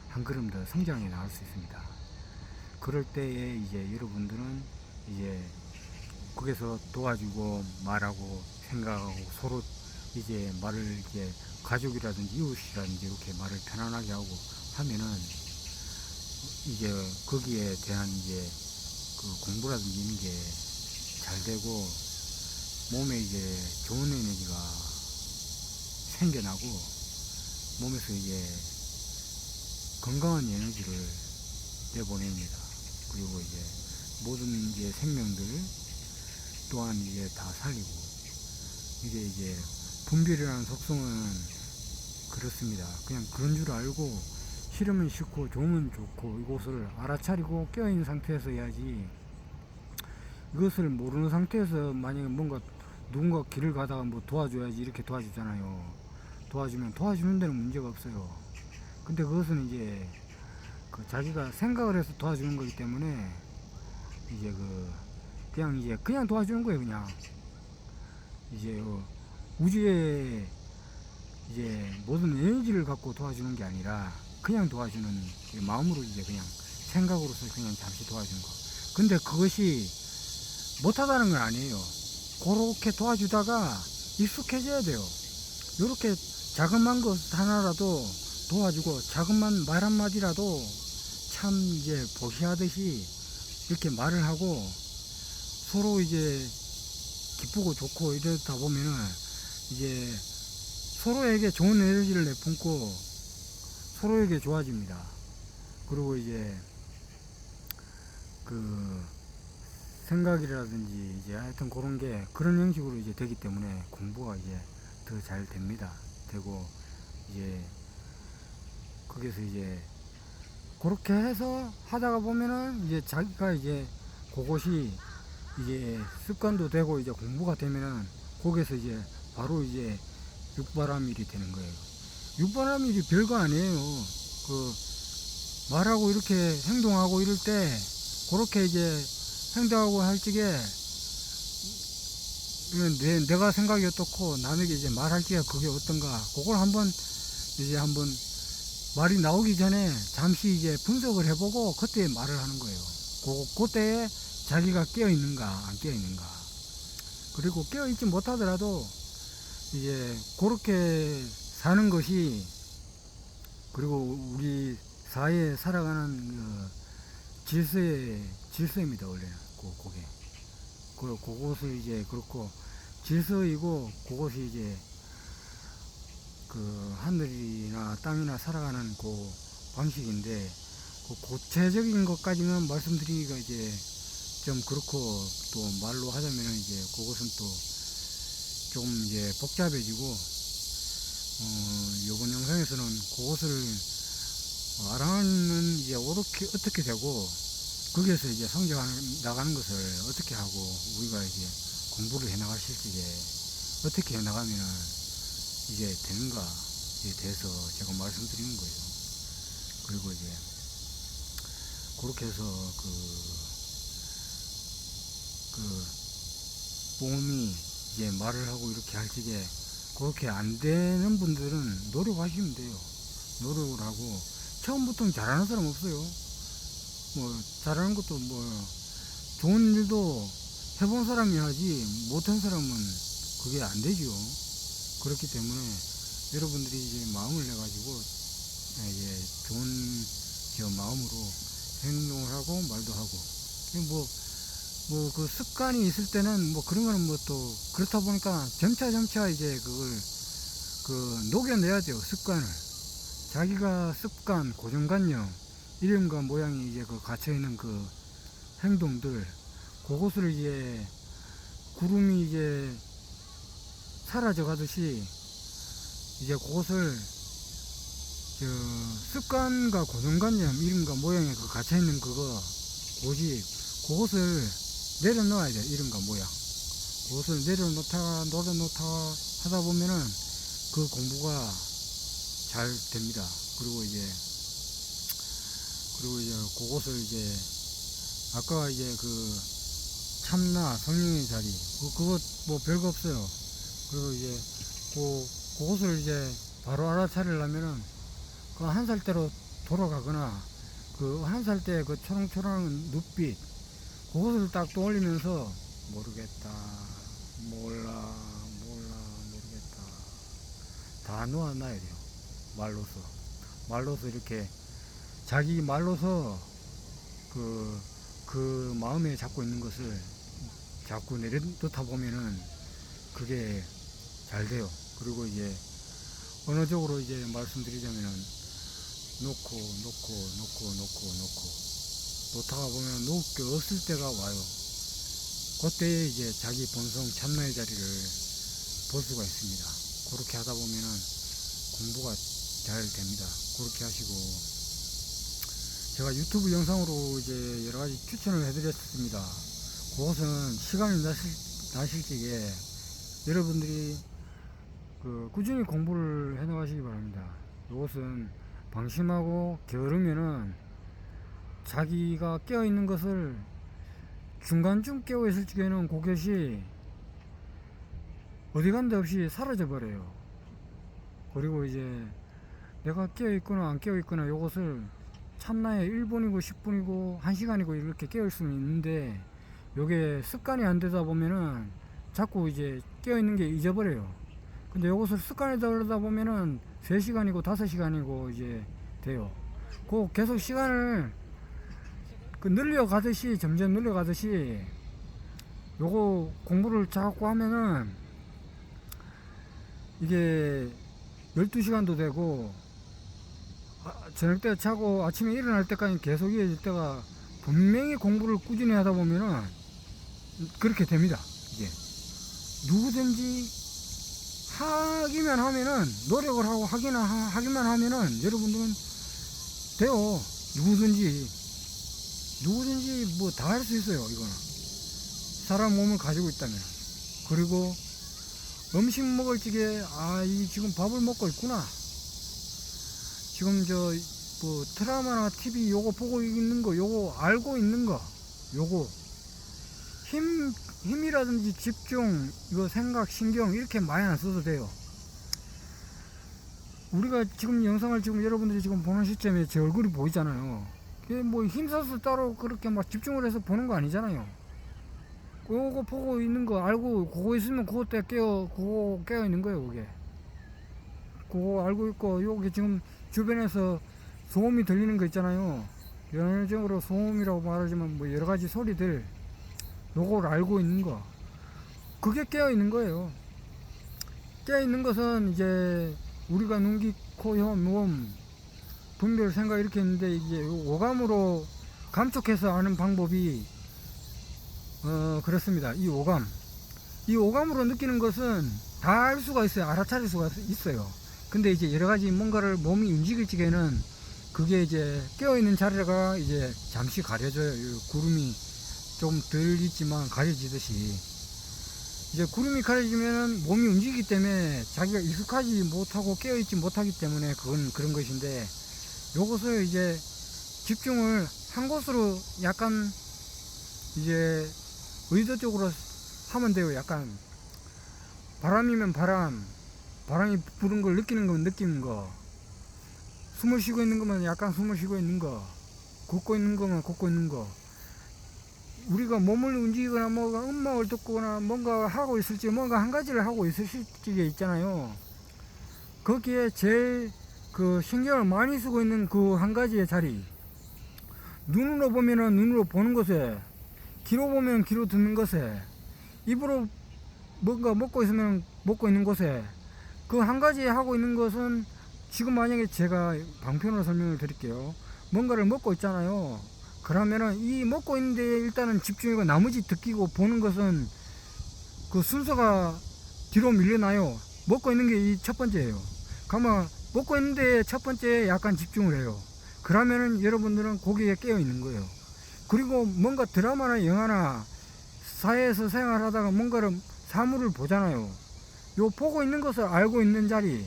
한 걸음 더 성장해 나갈 수 있습니다. 그럴 때에 이제 여러분들은 이제 거기서 도와주고 말하고 생각하고 서로 이제 말을 이제 가족이라든지 이웃이라든지 이렇게 말을 편안하게 하고 하면은 이제 거기에 대한 이제 그 공부라든지 이런 게 잘 되고, 몸에 이제 좋은 에너지가 생겨나고, 몸에서 이제 건강한 에너지를 내보냅니다. 그리고 이제 모든 이제 생명들 또한 이제 다 살리고, 이게 분별이라는 속성은 그렇습니다. 그냥 그런 줄 알고 싫으면 싫고 좋으면 좋고 이것을 알아차리고 깨어있는 상태에서 해야지, 이것을 모르는 상태에서 만약에 뭔가 누군가 길을 가다가 뭐 도와줘야지 이렇게 도와주잖아요. 도와주는 데는 문제가 없어요. 근데 그것은 이제 그 자기가 생각을 해서 도와주는 거기 때문에 이제 그냥 도와주는 거예요. 그냥 이제 우주에 이제 모든 에너지를 갖고 도와주는 게 아니라 그냥 도와주는 마음으로 이제 그냥 생각으로서 그냥 잠시 도와주는 거. 근데 그것이 못하다는 건 아니에요. 그렇게 도와주다가 익숙해져야 돼요. 이렇게 자그만 것 하나라도 도와주고 자그만 말 한마디라도 참 이제 보시하듯이 이렇게 말을 하고 서로 이제 기쁘고 좋고 이러다 보면은 이제 서로에게 좋은 에너지를 내뿜고 서로에게 좋아집니다. 그리고 이제 그 생각이라든지 이제 하여튼 그런 게 그런 형식으로 이제 되기 때문에 공부가 이제 더 잘 됩니다. 되고 이제 거기서 이제 그렇게 해서 하다가 보면은 이제 자기가 이제 그것이 이제 습관도 되고 이제 공부가 되면은 거기서 이제 바로 이제 육바라밀이 되는 거예요. 육바라밀이 별거 아니에요. 그 말하고 이렇게 행동하고 이럴 때 그렇게 이제 행동하고 할 적에 내가 생각이 어떻고 남에게 이제 말할 적에 그게 어떤가 그걸 한번 말이 나오기 전에 잠시 이제 분석을 해보고 그때 말을 하는 거예요. 그때에 자기가 깨어있는가 안 깨어있는가. 그리고 깨어있지 못하더라도 이제 그렇게 사는 것이 그리고 우리 사회에 살아가는 질서입니다. 원래는 그것을 이제 그렇고 질서이고 그것이 이제 그 하늘이나 땅이나 살아가는 그 방식인데 그 구체적인 것까지는 말씀드리기가 이제 좀 그렇고 또 말로 하자면은 이제 그것은 또 조금 이제 복잡해지고 이번 영상에서는 그것을 알아가는 이제 어떻게 되고 거기에서 이제 성장 나가는 것을 어떻게 하고 우리가 이제 공부를 해 나가실 적에 어떻게 해 나가면은 이제 되는가에 대해서 제가 말씀드리는 거예요. 그리고 이제 그렇게 해서 몸이 이제 말을 하고 이렇게 할 적에 그렇게 안 되는 분들은 노력하시면 돼요. 노력을 하고 처음부터 잘하는 사람 없어요. 뭐 잘하는 것도 뭐 좋은 일도 해본 사람이 하지 못한 사람은 그게 안 되죠. 그렇기 때문에 여러분들이 이제 마음을 내 가지고 이제 좋은 마음으로 행동을 하고 말도 하고 뭐 그 습관이 있을 때는 뭐 그런 거는 뭐 또 그렇다 보니까 점차 이제 그걸 녹여내야 돼요. 습관을 자기가 습관 고정관념 이름과 모양이 이제 갇혀있는 그 행동들 그것을 이제 구름이 이제 사라져 가듯이 이제 그것을 습관과 고정관념 이름과 모양에 갇혀있는 고집 그것을 내려놓아야 돼요. 이름과 모양 그것을 내려놓다가 하다 보면은 그 공부가 잘 됩니다. 그리고 이제 그것을 이제 아까 이제 참나 성령의 자리 그것 뭐 별거 없어요. 그리고 이제 그것을 이제 바로 알아차리려면은 그 한 살 때로 돌아가거나 그 한 살 때 그 초롱초롱한 눈빛 그것을 딱 떠올리면서 모르겠다 모르겠다 다 놓아놔야 돼요. 말로서 이렇게 자기 말로서 그 마음에 잡고 있는 것을 자꾸 내려놓다 보면은 그게 잘 돼요. 그리고 이제 언어적으로 이제 말씀드리자면은 놓고 놓다가 보면 놓을 게 없을 때가 와요. 그때 이제 자기 본성 참나의 자리를 볼 수가 있습니다. 그렇게 하다 보면은 공부가 잘 됩니다. 그렇게 하시고 제가 유튜브 영상으로 이제 여러 가지 추천을 해드렸습니다. 그것은 시간이 나실 적에 여러분들이 꾸준히 공부를 해 나가시기 바랍니다. 이것은 방심하고 게으르면은 자기가 깨어 있는 것을 중간쯤 깨어 있을 적에는 그것이 어디 간데 없이 사라져 버려요. 그리고 이제 내가 깨어 있거나 안 깨어 있거나 이것을 참나에 1분이고 10분이고 1시간이고 이렇게 깨어 수는 있는데, 요게 습관이 안 되다 보면은 자꾸 이제 깨어 있는 게 잊어버려요. 근데 이것을 습관이 되다 보면은 3시간이고 5시간이고 이제 돼요. 계속 시간을 늘려가듯이, 점점 늘려가듯이 요거 공부를 자꾸 하면은 이게 12시간도 되고, 저녁 때 자고 아침에 일어날 때까지 계속 이어질 때가, 분명히 공부를 꾸준히 하다 보면은 그렇게 됩니다. 이게 누구든지 하기만 하면은, 노력을 하고 하기만 하면은 여러분들은 돼요. 누구든지 뭐 다 할 수 있어요. 이거는 사람 몸을 가지고 있다면. 그리고 음식 먹을 적에 이 지금 밥을 먹고 있구나, 지금 뭐 드라마나 TV 요거 보고 있는 거, 요거 알고 있는 거, 요거 힘이라든지 집중, 이거 생각, 신경 이렇게 많이 안 써도 돼요. 우리가 지금 영상을 지금 여러분들이 지금 보는 시점에 제 얼굴이 보이잖아요. 그게 뭐 힘써서 따로 그렇게 막 집중을 해서 보는 거 아니잖아요. 그거 보고 있는 거 알고, 그거 있으면 그때 그거 깨어 있는 거예요. 그거 알고 있고, 요게 지금 주변에서 소음이 들리는 거 있잖아요. 연회적으로 소음이라고 말하지만 뭐 여러 가지 소리들, 요걸 알고 있는 거, 그게 깨어 있는 거예요. 깨어 있는 것은 이제 우리가 눈, 귀, 코, 혀, 몸, 분별, 생각 이렇게 있는데, 이제 오감으로 감촉해서 아는 방법이 그렇습니다. 이 오감으로 느끼는 것은 다 알 수가 있어요. 알아차릴 수가 있어요. 근데 이제 여러 가지 뭔가를 몸이 움직일 적에는 그게 이제 깨어있는 자리가 이제 잠시 가려져요. 구름이 좀 덜 있지만 가려지듯이, 이제 구름이 가려지면은 몸이 움직이기 때문에 자기가 익숙하지 못하고 깨어있지 못하기 때문에 그런 것인데, 요것을 이제 집중을 한 곳으로 약간 이제 의도적으로 하면 돼요. 약간 바람이면 바람이 부는 걸 느끼는 거면 느끼는 거, 숨을 쉬고 있는 거면 약간 숨을 쉬고 있는 거, 걷고 있는 거면 걷고 있는 거. 우리가 몸을 움직이거나 뭔가 음악을 듣거나 뭔가 하고 있을 때, 뭔가 한 가지를 하고 있을 때 있잖아요. 거기에 제일 신경을 많이 쓰고 있는 그 한 가지의 자리, 눈으로 보면은 눈으로 보는 것에, 귀로 보면 귀로 듣는 것에, 입으로 뭔가 먹고 있으면 먹고 있는 곳에, 그 한 가지 하고 있는 것은, 지금 만약에 제가 방편으로 설명을 드릴게요. 뭔가를 먹고 있잖아요. 그러면은 이 먹고 있는데 일단은 집중이고, 나머지 듣기고 보는 것은 그 순서가 뒤로 밀려나요. 먹고 있는 게 이 첫 번째예요. 가만 먹고 있는데 첫 번째에 약간 집중을 해요. 그러면은 여러분들은 거기에 깨어 있는 거예요. 그리고 뭔가 드라마나 영화나 사회에서 생활하다가 뭔가를 사물을 보잖아요. 요 보고 있는 것을 알고 있는 자리,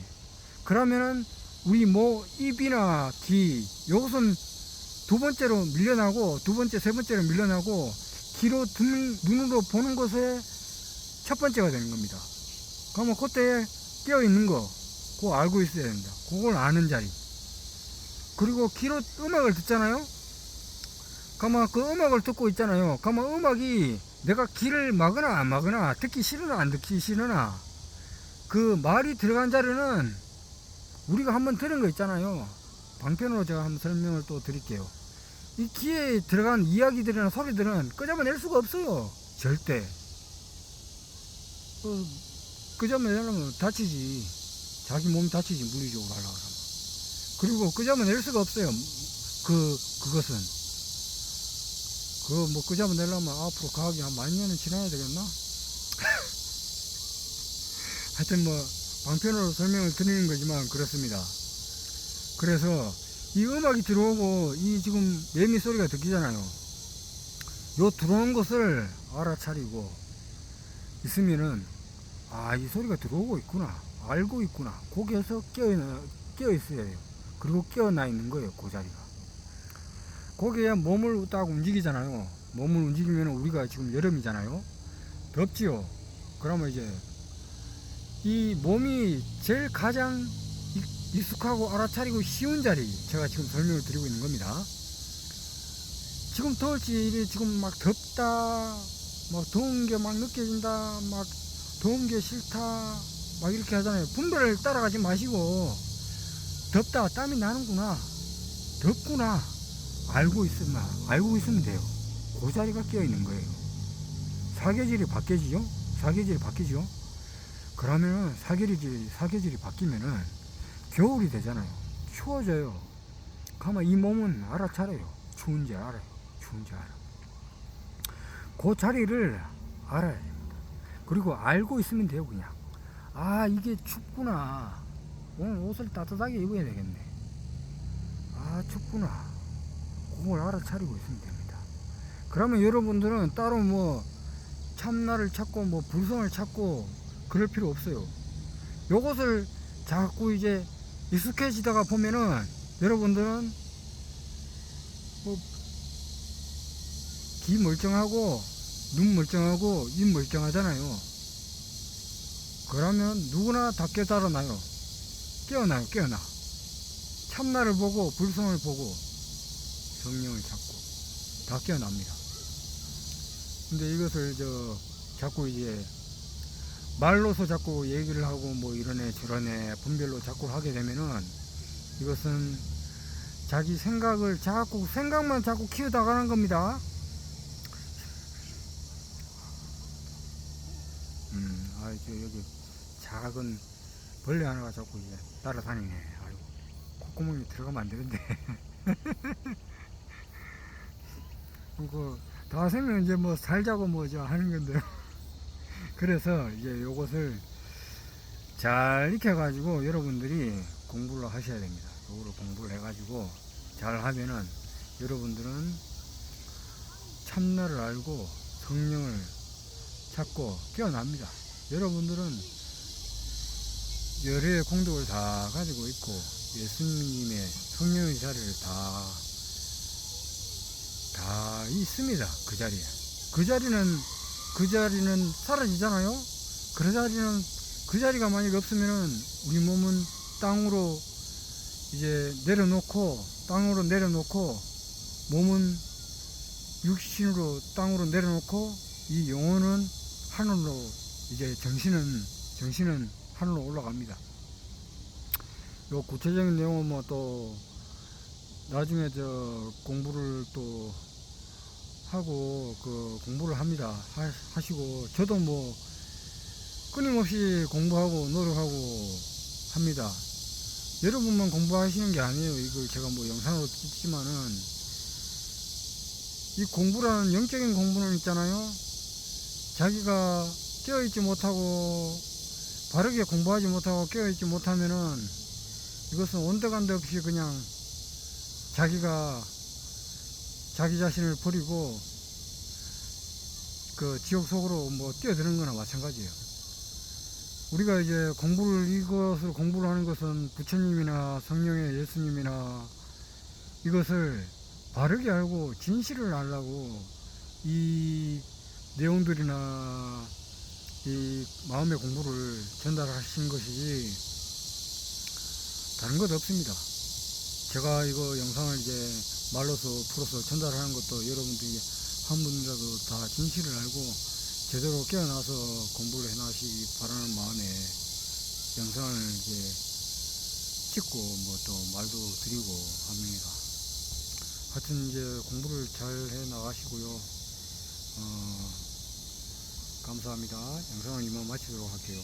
그러면은 우리 입이나 귀, 요것은 두 번째로 밀려나고, 두 번째, 세 번째로 밀려나고, 귀로 듣는, 눈으로 보는 것에 첫 번째가 되는 겁니다. 그러면 그때 깨어 있는 거, 그거 알고 있어야 된다. 그걸 아는 자리. 그리고 귀로 음악을 듣잖아요. 그러면 그 음악을 듣고 있잖아요. 그러면 음악이 내가 귀를 막으나 안 막으나, 듣기 싫으나 안 듣기 싫으나, 그 말이 들어간 자리는 우리가 한번 들은 거 있잖아요. 방편으로 제가 한번 설명을 또 드릴게요. 이 귀에 들어간 이야기들이나 소리들은 끄집어낼 수가 없어요. 절대. 끄집어내려면 다치지. 자기 몸 다치지, 물리적으로 하려고 하면. 그리고 끄집어낼 수가 없어요. 그것은. 뭐 끄집어내려면 앞으로 과학이 한 10,000년은 지나야 되겠나? 하여튼 뭐 방편으로 설명을 드리는 거지만 그렇습니다. 그래서 이 음악이 들어오고, 이 지금 매미 소리가 들리잖아요. 요 들어오는 것을 알아차리고 있으면은 아, 이 소리가 들어오고 있구나, 알고 있구나, 거기에서 깨어 있어야 돼요. 그리고 깨어나 있는 거예요, 그 자리가. 거기에 몸을 딱 움직이잖아요. 몸을 움직이면 우리가 지금 여름이잖아요. 덥지요. 그러면 이제 이 몸이 제일 가장 익숙하고 알아차리고 쉬운 자리, 제가 지금 설명을 드리고 있는 겁니다. 지금 더울지, 지금 막 덥다, 막 더운 게 막 느껴진다, 막 더운 게 싫다, 막 이렇게 하잖아요. 분별을 따라가지 마시고, 덥다, 땀이 나는구나, 덥구나, 알고 있으면 돼요. 그 자리가 깨어 있는 거예요. 사계절이 바뀌지요? 사계절이 바뀌죠? 그러면은 사계절이 바뀌면은 겨울이 되잖아요. 추워져요. 그러면 이 몸은 알아차려요. 추운지 알아요. 추운지 알아. 그 자리를 알아야 됩니다. 그리고 알고 있으면 돼요, 그냥. 아, 이게 춥구나. 오늘 옷을 따뜻하게 입어야 되겠네. 아, 춥구나. 그걸 알아차리고 있으면 됩니다. 그러면 여러분들은 따로 뭐 참나를 찾고 뭐 불성을 찾고 그럴 필요 없어요. 요것을 자꾸 이제 익숙해지다가 보면은 여러분들은 뭐 귀 멀쩡하고 눈 멀쩡하고 입 멀쩡하잖아요. 그러면 누구나 다 깨달아나요. 깨어나요. 깨어나. 참나를 보고 불성을 보고 성령을 찾고 다 깨어납니다. 근데 이것을 자꾸 이제 말로서 자꾸 얘기를 하고 뭐 이러네 저러네 분별로 자꾸 하게 되면은 이것은 자기 생각만 자꾸 키워나가는 겁니다. 여기 작은 벌레 하나가 자꾸 이제 따라다니네. 아이고, 콧구멍이 들어가면 안 되는데. 다 생면 이제 뭐 살자고 뭐 하는 건데요. 그래서 이제 요것을 잘 익혀가지고 여러분들이 공부를 하셔야 됩니다. 요거를 공부를 해가지고 잘 하면은 여러분들은 참나를 알고 성령을 찾고 깨어납니다. 여러분들은 열의 공덕을 다 가지고 있고 예수님의 성령의 자리를 다 있습니다. 그 자리에. 그 자리는 사라지잖아요. 그 자리가 만약에 없으면은 우리 몸은 땅으로 내려놓고 몸은 육신으로 땅으로 내려놓고 이 영혼은 하늘로 이제 정신은 하늘로 올라갑니다. 요 구체적인 내용은 뭐 또 나중에 공부를 또 하고 공부를 합니다. 하시고 저도 뭐 끊임없이 공부하고 노력하고 합니다. 여러분만 공부하시는 게 아니에요. 이걸 제가 뭐 영상으로 찍지만은 이 공부라는 영적인 공부는 있잖아요. 자기가 깨어있지 못하고 바르게 공부하지 못하고 깨어있지 못하면은 이것은 온데간데 없이 그냥 자기가 자기 자신을 버리고 지옥 속으로 뭐 뛰어드는 거나 마찬가지예요. 우리가 이제 이것을 공부를 하는 것은 부처님이나 성령의 예수님이나 이것을 바르게 알고 진실을 알라고 이 내용들이나 이 마음의 공부를 전달하신 것이지 다른 것 없습니다. 제가 이거 영상을 이제 말로서 풀어서 전달하는 것도 여러분들이 한 분이라도 다 진실을 알고 제대로 깨어나서 공부를 해나시기 바라는 마음에 영상을 이제 찍고 뭐 또 말도 드리고 합니다. 하여튼 이제 공부를 잘 해 나가시고요. 감사합니다. 영상을 이만 마치도록 할게요.